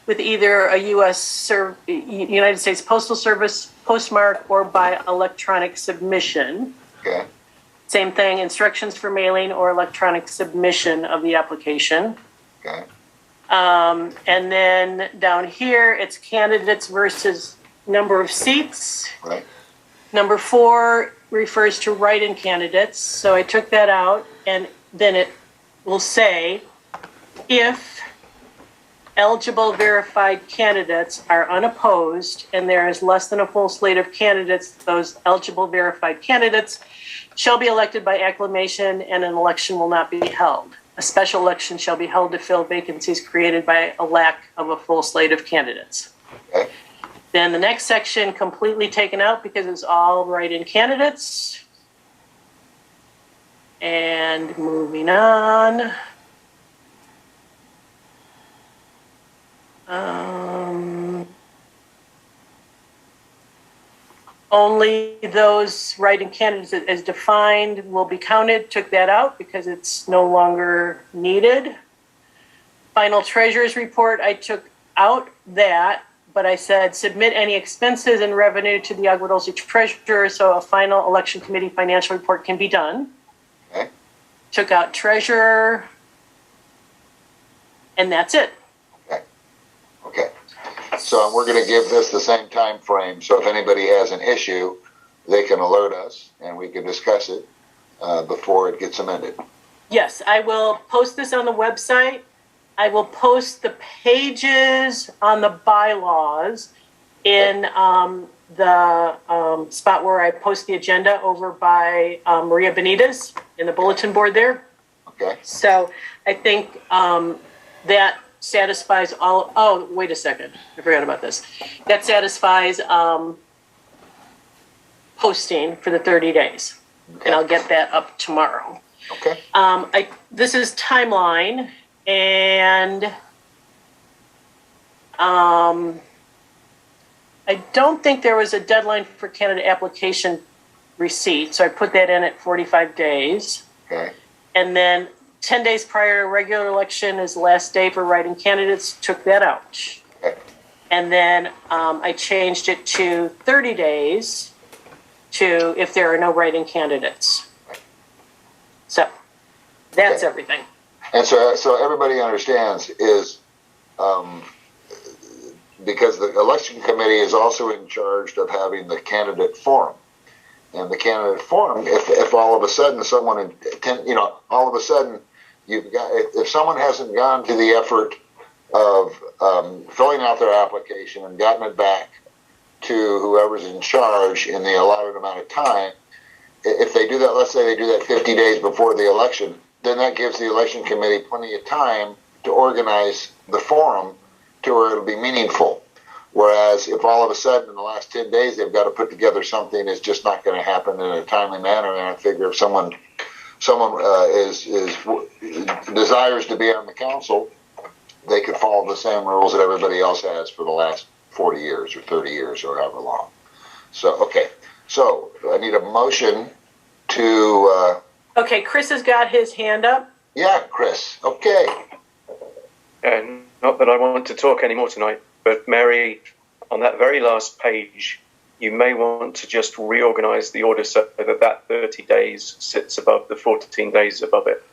with either a United States Postal Service postmark or by electronic submission. Okay. Same thing, instructions for mailing or electronic submission of the application. Okay. And then down here, it's candidates versus number of seats. Right. Number 4 refers to write-in candidates. So I took that out, and then it will say, if eligible verified candidates are unopposed and there is less than a full slate of candidates, those eligible verified candidates shall be elected by acclamation and an election will not be held. A special election shall be held to fill vacancies created by a lack of a full slate of candidates. Okay. Then the next section completely taken out because it's all write-in candidates. And moving on. Only those write-in candidates as defined will be counted. Took that out because it's no longer needed. Final treasurer's report, I took out that, but I said submit any expenses and revenue to the Agua Dulce treasurer so a final election committee financial report can be done. Okay. Took out treasurer, and that's it. Okay. So we're going to give this the same time frame. So if anybody has an issue, they can alert us and we can discuss it before it gets amended. Yes, I will post this on the website. I will post the pages on the bylaws in the spot where I post the agenda over by Maria Benitez in the bulletin board there. Okay. So I think that satisfies all. Oh, wait a second. I forgot about this. That satisfies posting for the 30 days. Okay. And I'll get that up tomorrow. Okay. This is timeline, and I don't think there was a deadline for candidate application receipt, so I put that in at 45 days. Okay. And then 10 days prior to a regular election is the last day for write-in candidates, took that out. Okay. And then I changed it to 30 days to if there are no write-in candidates. So that's everything. And so everybody understands is because the election committee is also in charge of having the candidate forum. And the candidate forum, if all of a sudden someone, all of a sudden you've got, if someone hasn't gone to the effort of filling out their application and gotten it back to whoever's in charge in the allotted amount of time, if they do that, let's say they do that 50 days before the election, then that gives the election committee plenty of time to organize the forum to where it'll be meaningful. Whereas if all of a sudden in the last 10 days they've got to put together something, it's just not going to happen in a timely manner. And I figure if someone desires to be on the council, they could follow the same rules that everybody else has for the last 40 years or 30 years or however long. So, okay. So I need a motion to... Okay, Chris has got his hand up. Yeah, Chris. Okay. Not that I want to talk anymore tonight, but Mary, on that very last page, you may want to just reorganize the order so that 30 days sits above the 14 days above it.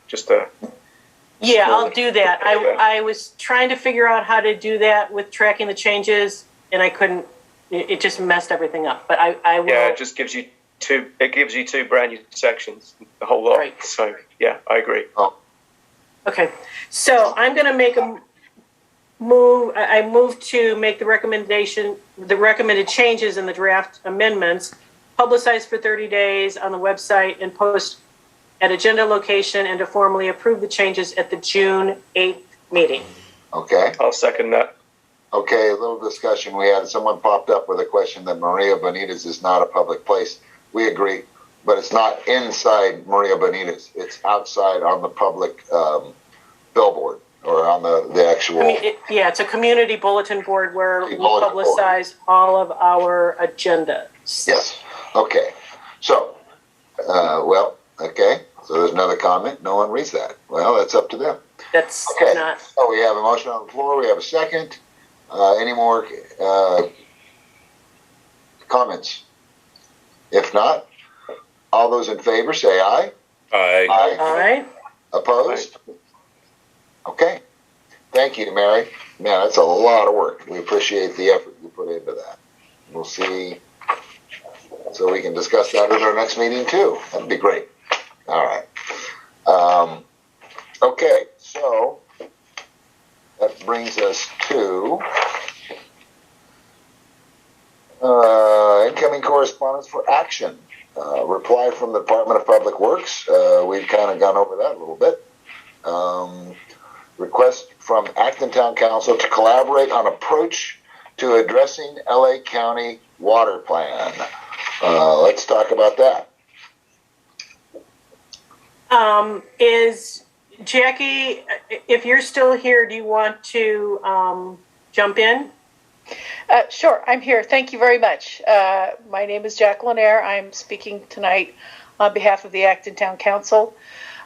Yeah, I'll do that. I was trying to figure out how to do that with tracking the changes, and I couldn't. It just messed everything up. But I will. Yeah, it just gives you two. It gives you two brand new sections, the whole lot. Right. So yeah, I agree. Oh. Okay, so I'm going to make a move. I move to make the recommended changes in the draft amendments, publicized for 30 days on the website and post at agenda location, and to formally approve the changes at the June 8th meeting. Okay. I'll second that. Okay, a little discussion we had. Someone popped up with a question that Maria Benitez is not a public place. We agree. but it's not inside Maria Bonita's. It's outside on the public billboard or on the actual. It's a community bulletin board where we publicize all of our agendas. Yes. Okay. So, okay. So there's another comment. No one reads that. Well, that's up to them. That's okay. Not. So we have a motion on the floor. We have a second. Any more comments? If not, all those in favor say aye. Aye. Aye. Opposed? Aye. Okay. Thank you, Mary. Man, that's a lot of work. We appreciate the effort you put into that. We'll see. So we can discuss that at our next meeting too. That'd be great. All right. Okay, so that brings us to incoming correspondence for action. Reply from the Department of Public Works. We've kind of gone over that a little bit. Request from Acton Town Council to collaborate on approach to addressing LA County water plan. Let's talk about that. Is Jackie, if you're still here, do you want to jump in? Sure, I'm here. Thank you very much. My name is Jacqueline Eyre. I'm speaking tonight on behalf of the Acton Town Council.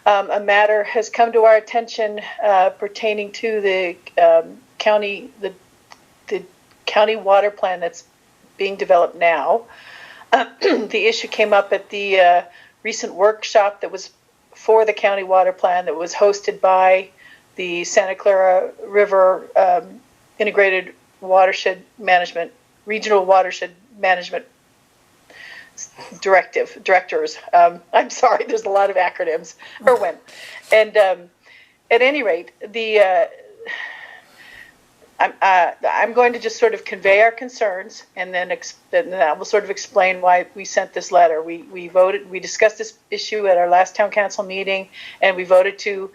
A matter has come to our attention pertaining to the county water plan that's being developed now. The issue came up at the recent workshop that was for the county water plan that was hosted by the Santa Clara River Integrated Watershed Management, Regional Watershed Management directors. I'm sorry, there's a lot of acronyms. Irwin. And at any rate, I'm going to just sort of convey our concerns, and then I will sort of explain why we sent this letter. We discussed this issue at our last town council meeting, and we voted to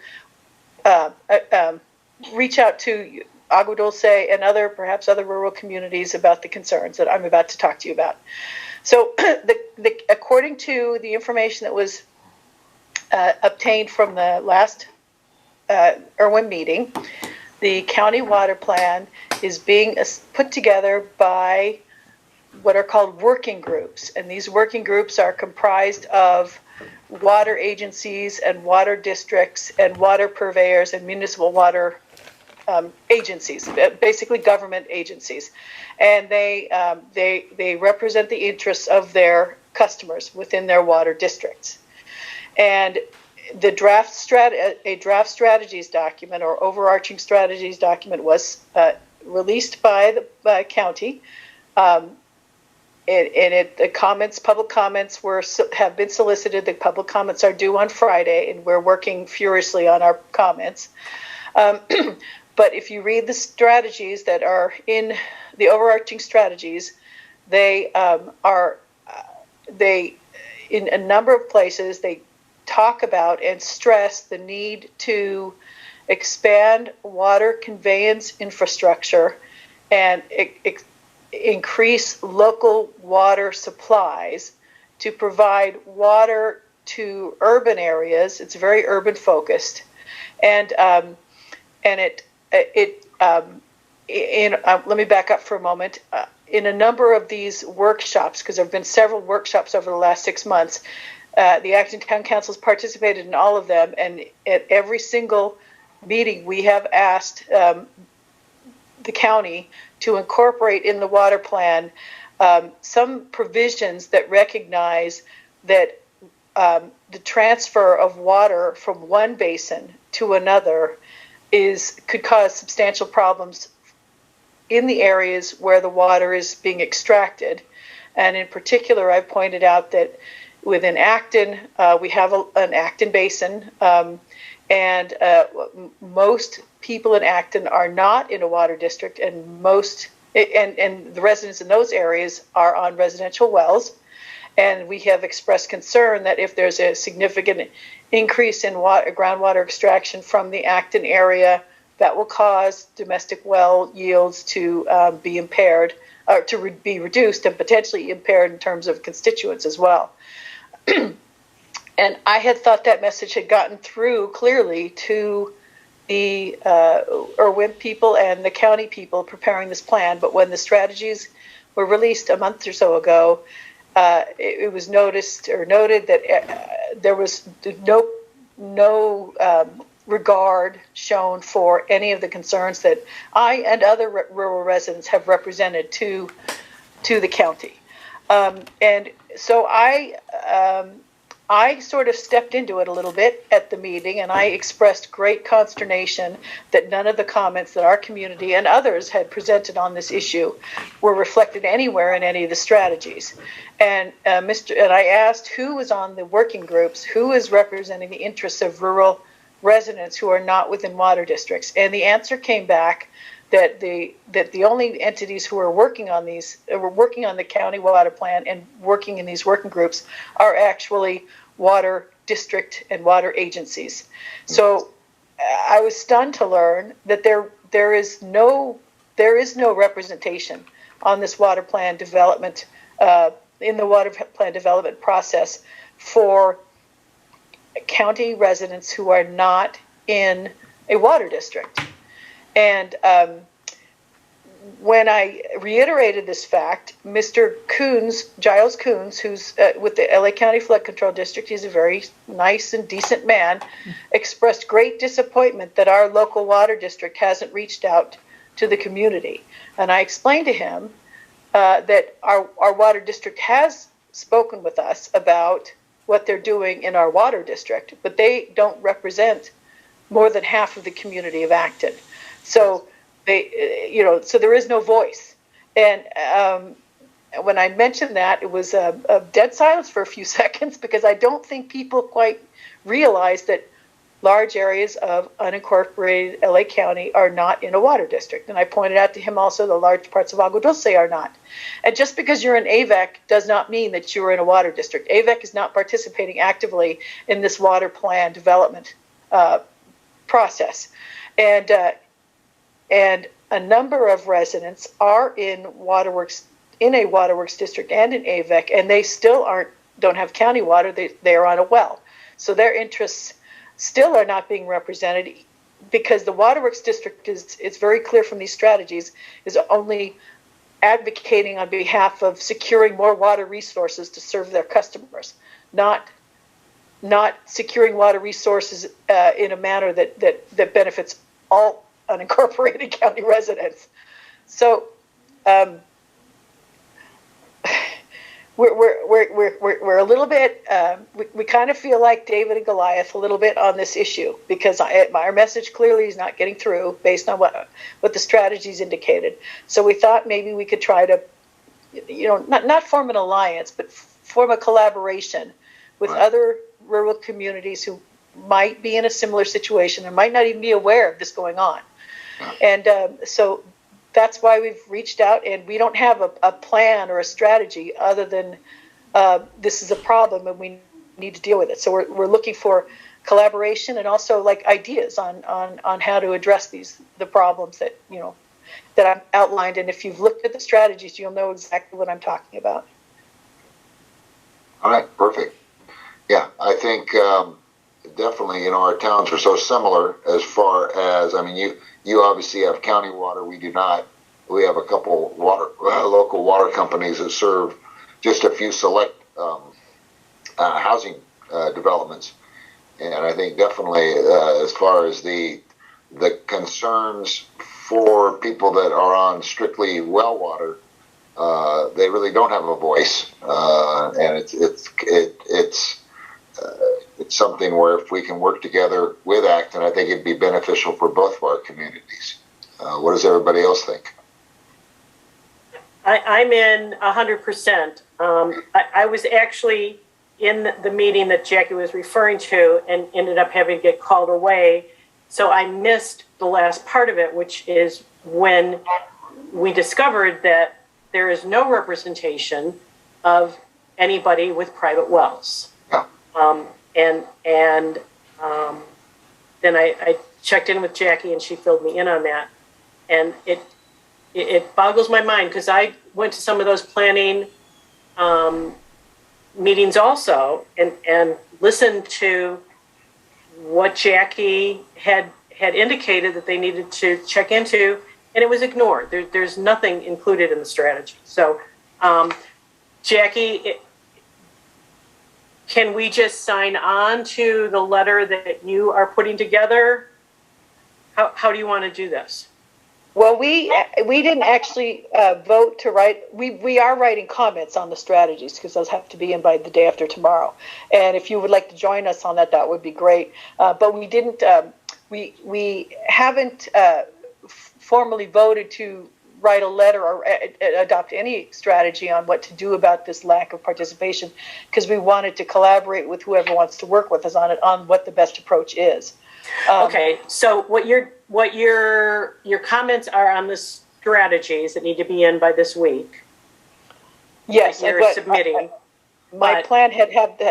reach out to Agua Dulce and perhaps other rural communities about the concerns that I'm about to talk to you about. So, according to the information that was obtained from the last Irwin meeting, the county water plan is being put together by what are called working groups. And these working groups are comprised of water agencies and water districts and water purveyors and municipal water agencies, basically government agencies. And they represent the interests of their customers within their water districts. And the draft strategies document or overarching strategies document was released by the county. The public comments have been solicited. The public comments are due on Friday, and we're working furiously on our comments. But if you read the strategies that are in the overarching strategies, they in a number of places they talk about and stress the need to expand water conveyance infrastructure and increase local water supplies to provide water to urban areas. It's very urban focused, and let me back up for a moment. In a number of these workshops, because there have been several workshops over the last 6 months, the Acton Town Council has participated in all of them, and at every single meeting we have asked the county to incorporate in the water plan some provisions that recognize that the transfer of water from one basin to another could cause substantial problems in the areas where the water is being extracted. And in particular, I pointed out that within Acton, we have an Acton basin, and most people in Acton are not in a water district, and the residents in those areas are on residential wells. And we have expressed concern that if there's a significant increase in groundwater extraction from the Acton area, that will cause domestic well yields to be impaired, or to be reduced and potentially impaired in terms of constituents as well. and I had thought that message had gotten through clearly to the Irwin people and the county people preparing this plan. But when the strategies were released a month or so ago, it was noted that there was no regard shown for any of the concerns that I and other rural residents have represented to the county. And so I sort of stepped into it a little bit at the meeting, and I expressed great consternation that none of the comments that our community and others had presented on this issue were reflected anywhere in any of the strategies. And I asked who was on the working groups, who is representing the interests of rural residents who are not within water districts, and the answer came back that the only entities who are working on the county water plan and working in these working groups are actually water district and water agencies. So I was stunned to learn that there is no representation on this water plan development in the water plan development process for county residents who are not in a water district. And when I reiterated this fact, Mr. Giles Coons, who's with the LA County Flood Control District, he's a very nice and decent man, expressed great disappointment that our local water district hasn't reached out to the community. And I explained to him that our water district has spoken with us about what they're doing in our water district, but they don't represent more than half of the community of Acton. So so there is no voice. And when I mentioned that, it was a dead silence for a few seconds, because I don't think people quite realize that large areas of unincorporated LA County are not in a water district. And I pointed out to him also the large parts of Agua Dulce are not. And just because you're in AVEC does not mean that you're in a water district. AVEC is not participating actively in this water plan development process. And a number of residents are in a waterworks district and in AVEC, and they still don't have county water. They are on a well. So their interests still are not being represented, because the waterworks district it's very clear from these strategies, is only advocating on behalf of securing more water resources to serve their customers, not securing water resources in a manner that benefits all unincorporated county residents. So we're a little bit, we kind of feel like David and Goliath a little bit on this issue, because our message clearly is not getting through based on what the strategies indicated. So we thought maybe we could try to, not form an alliance, but form a collaboration with other rural communities who might be in a similar situation and might not even be aware of this going on. And so that's why we've reached out, and we don't have a plan or a strategy other than this is a problem and we need to deal with it. So we're looking for collaboration and also like ideas on how to address the problems that I've outlined. And if you've looked at the strategies, you'll know exactly what I'm talking about. All right, perfect. Yeah, I think definitely, our towns are so similar as far as, you obviously have county water, we do not. We have a couple local water companies that serve just a few select housing developments. And I think definitely as far as the concerns for people that are on strictly well water, they really don't have a voice. And it's something where if we can work together with Acton, I think it'd be beneficial for both of our communities. What does everybody else think? I'm in 100%. I was actually in the meeting that Jackie was referring to and ended up having to get called away. So I missed the last part of it, which is when we discovered that there is no representation of anybody with private wells. Then I checked in with Jackie and she filled me in on that. And it boggles my mind, because I went to some of those planning meetings also and listen to what Jackie had indicated that they needed to check into, and it was ignored. There's nothing included in the strategy. So, Jackie, can we just sign on to the letter that you are putting together? How do you want to do this? Well, we didn't actually vote to write. We are writing comments on the strategies because those have to be in by the day after tomorrow. And if you would like to join us on that, that would be great. But we didn't. We haven't formally voted to write a letter or adopt any strategy on what to do about this lack of participation, because we wanted to collaborate with whoever wants to work with us on it on what the best approach is. Okay, so what your comments are on the strategies that need to be in by this week. Yes, you're submitting. My plan had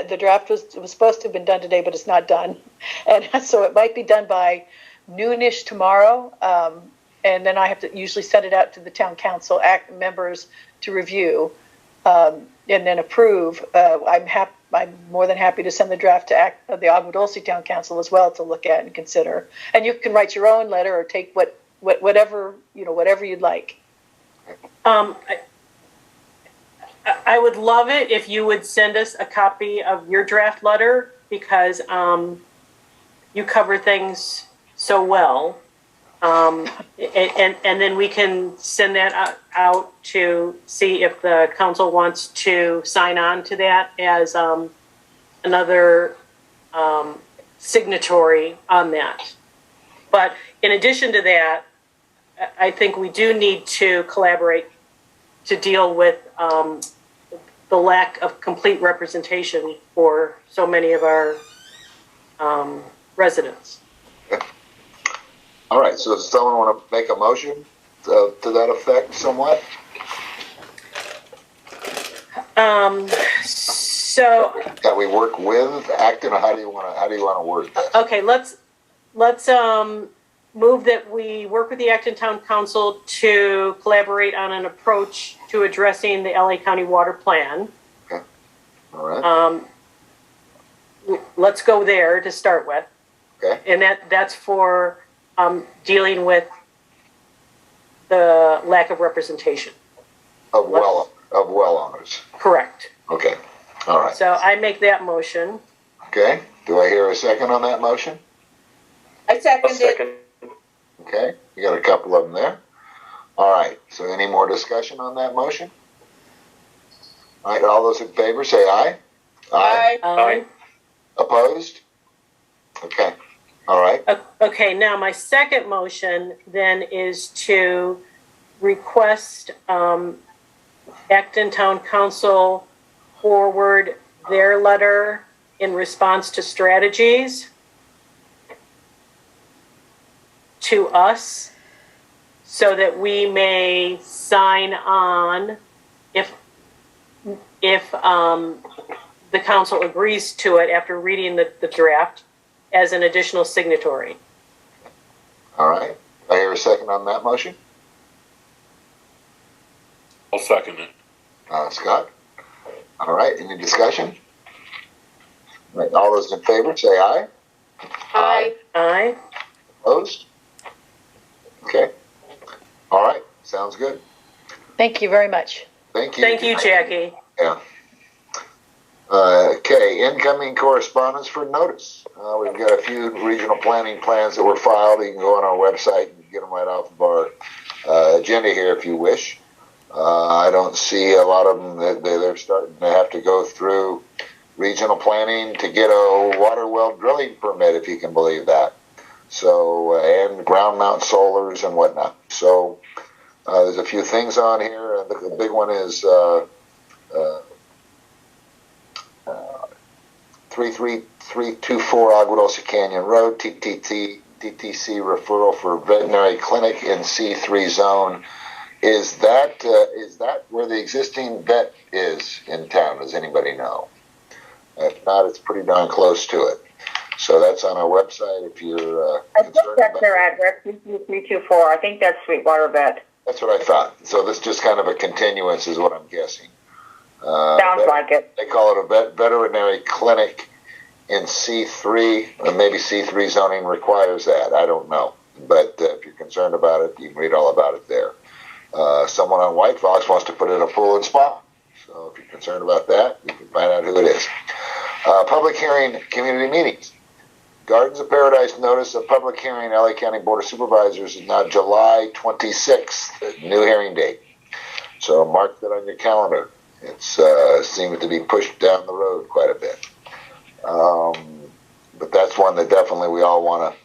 the draft was supposed to have been done today, but it's not done, and so it might be done by noonish tomorrow. And then I have to usually send it out to the town council members to review and then approve. I'm more than happy to send the draft to the Agua Dulce Town Council as well to look at and consider. And you can write your own letter or take whatever you'd like. I would love it if you would send us a copy of your draft letter, because you cover things so well. And then we can send that out to see if the council wants to sign on to that as another signatory on that. But in addition to that, I think we do need to collaborate to deal with the lack of complete representation for so many of our residents. All right, so does someone want to make a motion to that effect somewhat? So that we work with Acton, or how do you want to word that? Okay, let's move that we work with the Acton Town Council to collaborate on an approach to addressing the LA County Water Plan. Okay. All right. Let's go there to start with. Okay. And that's for dealing with the lack of representation of well owners. Correct. Okay. All right. So I make that motion. Okay. Do I hear a second on that motion? I second it. Okay. You got a couple of them there. All right. So any more discussion on that motion? All right. All those in favor say aye. Aye. Aye. Opposed? Okay. All right. Okay, now my second motion then is to request Acton Town Council forward their letter in response to strategies to us so that we may sign on if the council agrees to it after reading the draft as an additional signatory. All right. I hear a second on that motion. I'll second it. Scott. All right. Any discussion? All right. All those in favor say aye. Aye. Aye. Opposed? Okay. All right. Sounds good. Thank you very much. Thank you. Thank you, Jackie. Yeah. Okay, incoming correspondence for notice. We've got a few regional planning plans that were filed. You can go on our website and get them right off of our agenda here if you wish. I don't see a lot of them. They're starting to have to go through regional planning to get a water well drilling permit, if you can believe that. So, and ground mount solars and whatnot. So, there's a few things on here. The big one is 33324 Agua Dulce Canyon Road, DTC referral for veterinary clinic in C3 zone. Is that where the existing vet is in town? Does anybody know? If not, it's pretty darn close to it. So that's on our website if you're I think that's their address, 324. I think that's Sweetwater Vet. That's what I thought. So this is just kind of a continuance is what I'm guessing. Sounds like it. They call it a veterinary clinic in C3, or maybe C3 zoning requires that. I don't know. But if you're concerned about it, you can read all about it there. Someone on White Fox wants to put in a pool and spa. So if you're concerned about that, you can find out who it is. Public hearing, community meetings. Gardens of Paradise notice of public hearing, LA County Board of Supervisors is now July 26th, new hearing date. So mark that on your calendar. It's seems to be pushed down the road quite a bit. But that's one that definitely we all want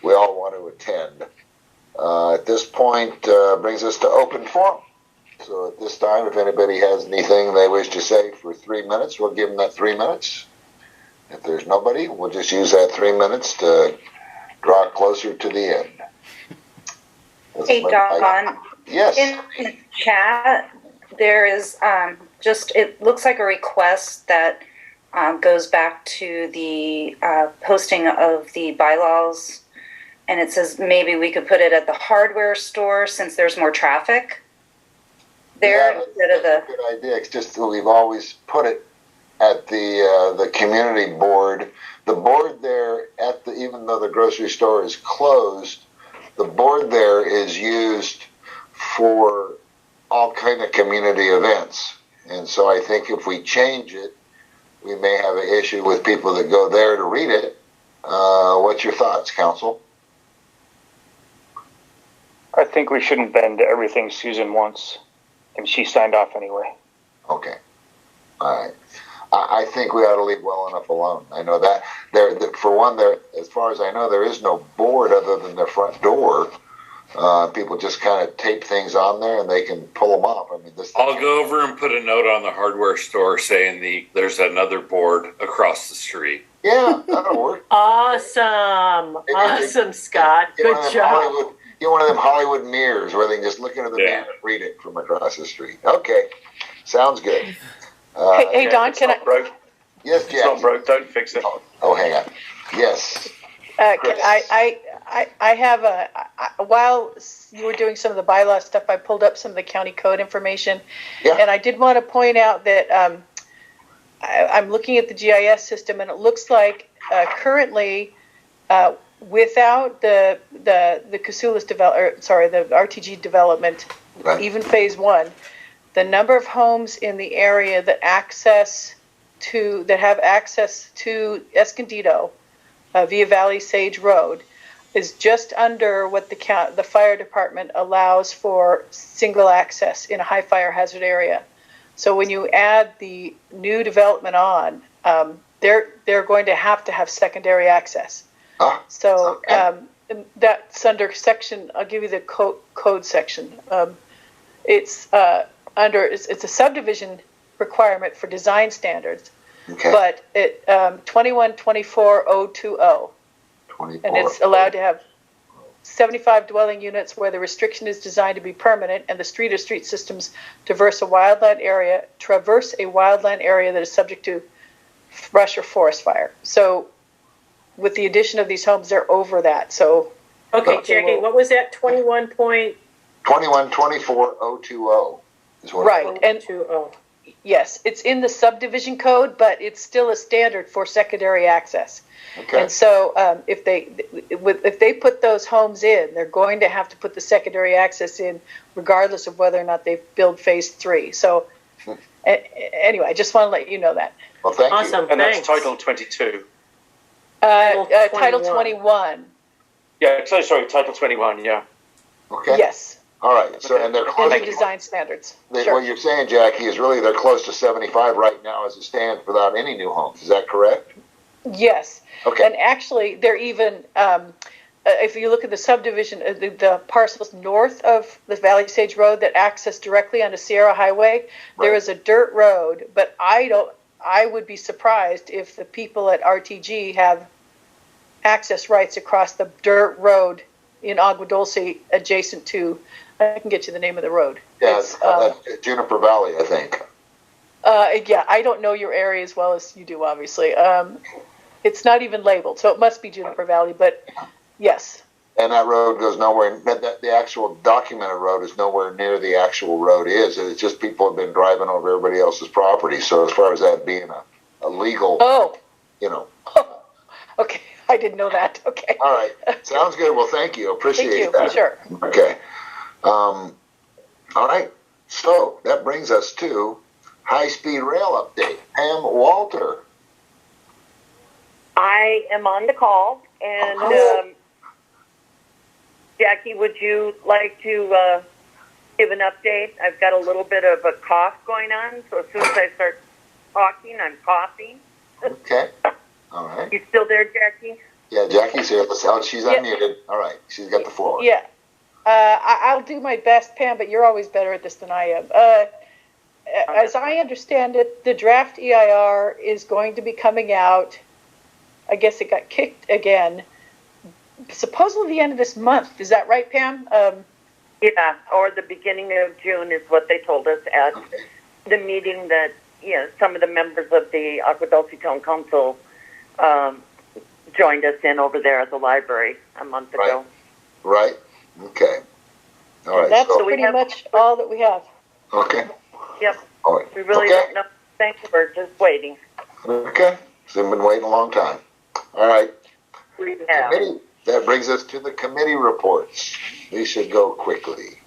to attend. At this point, brings us to open forum. So at this time, if anybody has anything they wish to say for 3 minutes, we'll give them that 3 minutes. If there's nobody, we'll just use that 3 minutes to draw closer to the end. Hey, Don. Yes. In the chat, there is it looks like a request that goes back to the posting of the bylaws. And it says maybe we could put it at the hardware store since there's more traffic there instead of the. That's a good idea. It's just that we've always put it at the community board. The board there even though the grocery store is closed, the board there is used for all kind of community events. And so I think if we change it, we may have an issue with people that go there to read it. What's your thoughts, Council? I think we shouldn't bend everything Susan wants, and she signed off anyway. Okay. All right. I think we ought to leave well enough alone. I know that for one, as far as I know, there is no board other than their front door. People just kind of tape things on there and they can pull them off. I mean, I'll go over and put a note on the hardware store saying there's another board across the street. Yeah, that'll work. Awesome. Awesome, Scott. Good job. Get one of them Hollywood mirrors where they can just look into the mirror and read it from across the street. Okay. Sounds good. Hey, Don, can I? Broke. Yes, Jack. It's not broke. Don't fix it. Oh, hang on. Yes. I have while you were doing some of the bylaw stuff, I pulled up some of the county code information. Yeah. And I did want to point out that I'm looking at the GIS system, and it looks like currently without the Casulas the RTG development, right, even phase one, the number of homes in the area that have access to Escondido via Valley Sage Road is just under what the fire department allows for single access in a high fire hazard area. So when you add the new development on, they're going to have secondary access. So that's under section. I'll give you the code section. It's it's a subdivision requirement for design standards, okay, but it 2124.020, and it's allowed to have 75 dwelling units where the restriction is designed to be permanent, and the street or street systems traverse a wildland area that is subject to brush or forest fire. So with the addition of these homes, they're over that. So okay, Jackie, what was that? 2124.020 is what right, and yes, it's in the subdivision code, but it's still a standard for secondary access. Okay. And so if they put those homes in, they're going to have to put the secondary access in, regardless of whether or not they build phase 3. So anyway, I just want to let you know that. Well, thank you. Awesome. And thanks. that's Title 22. Title 21. Yeah, so sorry, Title 21, yeah. Okay. Yes. All right. So, and they're close to design standards. Sure. What you're saying, Jackie, is really they're close to 75 right now as it stands without any new homes. Is that correct? Yes. Okay. And actually, they're even, if you look at the subdivision, the parcels north of the Valley Sage Road that access directly onto Sierra Highway, right, there is a dirt road, but I would be surprised if the people at RTG have access rights across the dirt road in Agua Dulce adjacent to, I can get you the name of the road. Yeah, it's Juniper Valley, I think. Yeah, I don't know your area as well as you do, obviously. It's not even labeled, so it must be Juniper Valley, but yes. And that road goes nowhere. The actual documented road is nowhere near the actual road is. It's just people have been driving over everybody else's property. So as far as that being a legal, you know. Okay, I didn't know that. Okay. All right, sounds good. Well, thank you. Appreciate that. Sure. Okay. All right. So that brings us to high-speed rail update. Pam Walter. I am on the call, and Jackie, would you like to give an update? I've got a little bit of a cough going on, so as soon as I start talking, I'm coughing. Okay. All right. You still there, Jackie? Yeah, Jackie's here. She's unmuted. All right. She's got the floor. Yeah. I'll do my best, Pam, but you're always better at this than I am. As I understand it, the draft EIR is going to be coming out. I guess it got kicked again. Supposedly the end of this month. Is that right, Pam? Yeah, or the beginning of June is what they told us at the meeting that, some of the members of the Agua Dulce Town Council joined us in over there at the library a month ago. Right. Okay. All right. That's pretty much all that we have. Okay. Yep. All right. We really don't know. Thank you. We're just waiting. Okay. So we've been waiting a long time. All right. We have. That brings us to the committee reports. These should go quickly.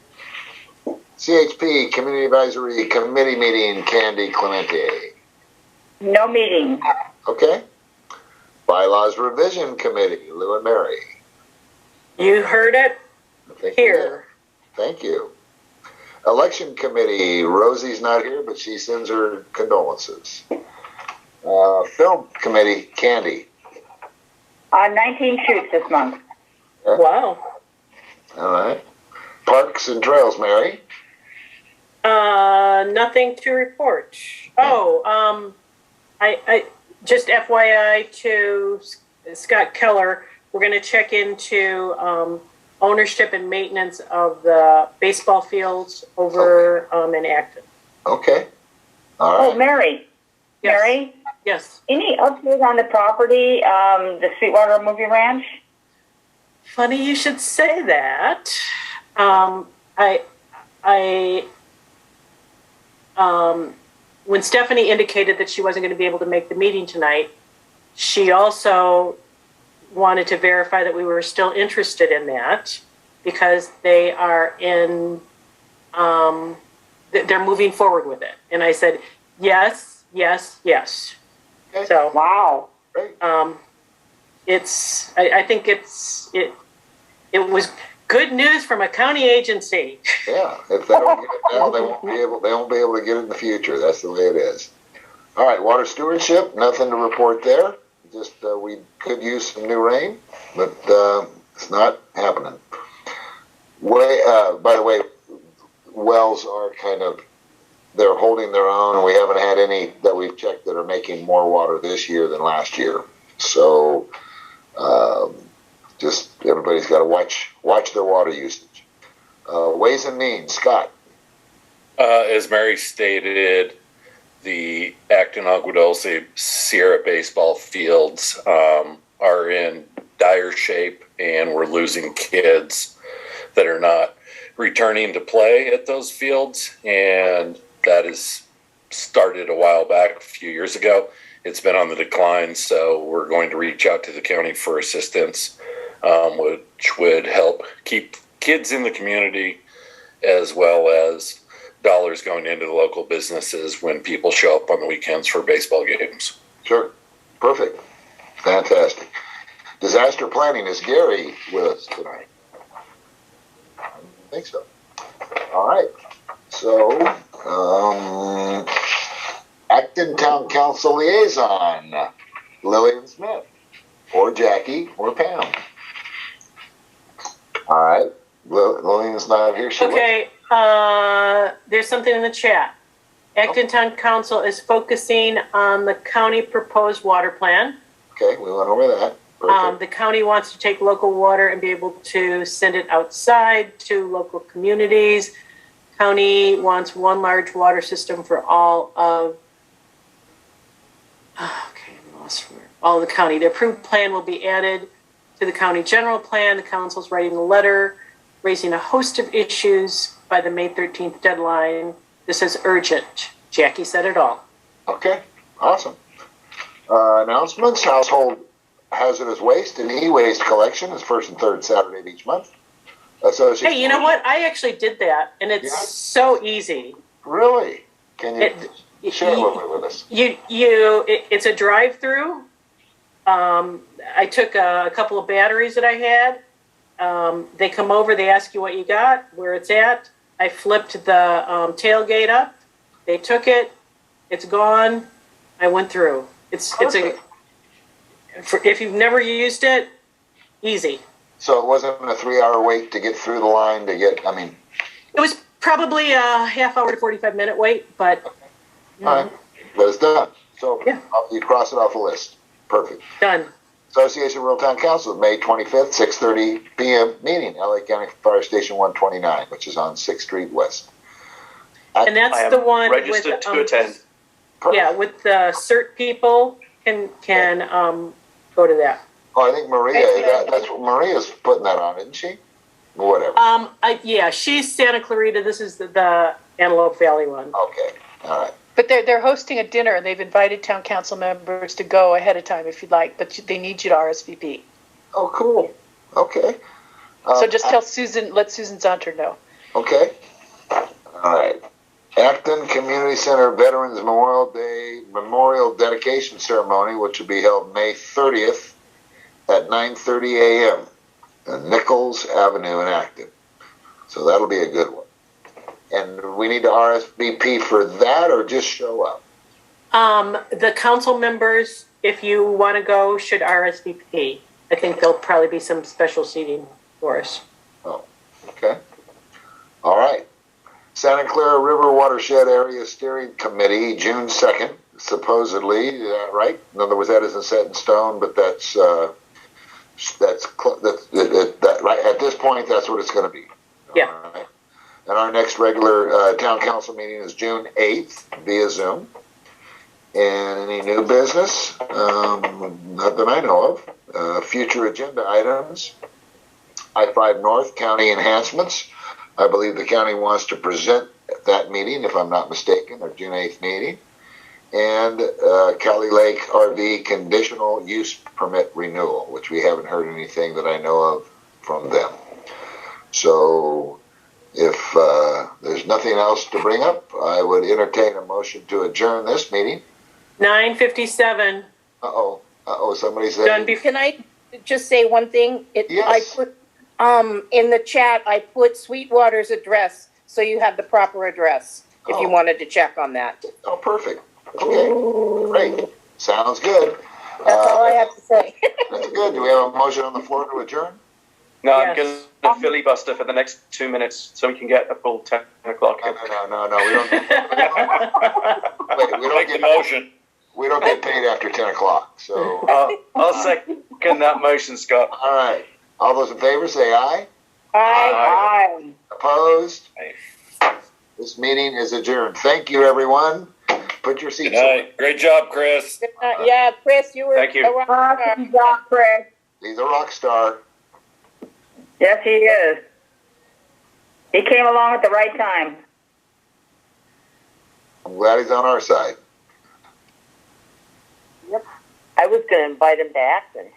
CHP, Community Advisory Committee meeting, Candy Clemente. No meeting. Okay. Bylaws Revision Committee, Lou and Mary. You heard it here. Thank you. Election Committee, Rosie's not here, but she sends her condolences. Film Committee, Candy. 19 shoots this month. Okay. Wow. All right. Parks and Trails, Mary. Nothing to report. I just FYI to Scott Keller, we're going to check into ownership and maintenance of the baseball fields over in Acton. Okay. All right. Oh, Mary. Yes. Mary? Yes. Any update on the property, the Sweetwater Movie Ranch? Funny you should say that. When Stephanie indicated that she wasn't going to be able to make the meeting tonight, she also wanted to verify that we were still interested in that because they are they're moving forward with it. And I said, yes, yes, yes. Okay. So, wow. Great. I think it was good news from a county agency. Yeah, if they don't get it now, they won't be able to get it in the future. That's the way it is. All right, water stewardship, nothing to report there. Just we could use some new rain, but it's not happening. By the way, wells are they're holding their own, and we haven't had any that we've checked that are making more water this year than last year. So just everybody's got to watch their water usage. Ways and means, Scott. As Mary stated, the Acton Agua Dulce Sierra baseball fields are in dire shape, and we're losing kids that are not returning to play at those fields, and that is started a while back, a few years ago. It's been on the decline, so we're going to reach out to the county for assistance, which would help keep kids in the community as well as dollars going into the local businesses when people show up on the weekends for baseball games. Sure. Perfect. Fantastic. Disaster planning. Is Gary with us tonight? I think so. All right. So, Acton Town Council Liaison, Lillian Smith, or Jackie, or Pam. All right. Lillian's not here. Okay. There's something in the chat. Acton Town Council is focusing on the county proposed water plan. Okay, we went over that. The county wants to take local water and be able to send it outside to local communities. County wants one large water system for all of all the county. The approved plan will be added to the county general plan. The council's writing a letter, raising a host of issues by the May 13th deadline. This is urgent. Jackie said it all. Okay, awesome. Announcements, household hazardous waste and e-waste collection is first and third Saturday of each month. Hey, you know what? I actually did that, and it's so easy. Really? Can you share it with us? It's a drive-through. I took a couple of batteries that I had. They come over, they ask you what you got, where it's at. I flipped the tailgate up. They took it. It's gone. I went through. If you've never used it, easy. So it wasn't a 3-hour wait to get through the line to get, it was probably a half-hour to 45-minute wait, but... All right, but it's done. So you cross it off the list. Perfect. Done. Association of Rural Town Council, May 25th, 6:30 p.m. meeting, LA County Fire Station 129, which is on 6th Street West. And that's the one registered with, to attend. Yeah, with the CERT people can go to that. Oh, I think Maria, that's what Maria's putting that on, isn't she? Whatever. Yeah, she's Santa Clarita. This is the Antelope Valley one. Okay, all right. But they're hosting a dinner, and they've invited town council members to go ahead of time if you'd like, but they need you to RSVP. Oh, cool. Okay. So just let Susan Zonter know. Okay. All right. Acton Community Center Veterans Memorial Dedication Ceremony, which will be held May 30th at 9:30 a.m. on Nichols Avenue in Acton. So that'll be a good one. And we need to RSVP for that or just show up? The council members, if you want to go, should RSVP. I think there'll probably be some special seating for us. Oh, okay. All right. Santa Clara River Watershed Area Steering Committee, June 2nd, supposedly, right? In other words, that isn't set in stone, but that's right. At this point, that's what it's going to be. Yeah. All right. And our next regular town council meeting is June 8th via Zoom. And any new business? Not that I know of. Future agenda items. I-5 North County enhancements. I believe the county wants to present at that meeting, if I'm not mistaken, our June 8th meeting. And Cali Lake RV conditional use permit renewal, which we haven't heard anything that I know of from them. So if there's nothing else to bring up, I would entertain a motion to adjourn this meeting. 9:57. Somebody said. Can I just say one thing? Yes. I put in the chat, I put Sweetwater's address, so you have the proper address if you wanted to check on that. Oh, perfect. Okay, great. Sounds good. That's all I have to say. That's good. Do we have a motion on the floor to adjourn? No, I'm going to filibuster for the next 2 minutes so we can get a full 10 o'clock. No. We don't. Wait, we don't get motion. We don't get paid after 10 o'clock. So I'll second that motion, Scott. All right. All those in favor say aye. Aye. Opposed? This meeting is adjourned. Thank you, everyone. Put your seats away. Great job, Chris. Yeah, Chris, you were Thank you. a rock star. Awesome job, Chris. He's a rock star. Yes, he is. He came along at the right time. I'm glad he's on our side. Yep. I was going to invite him to Acton.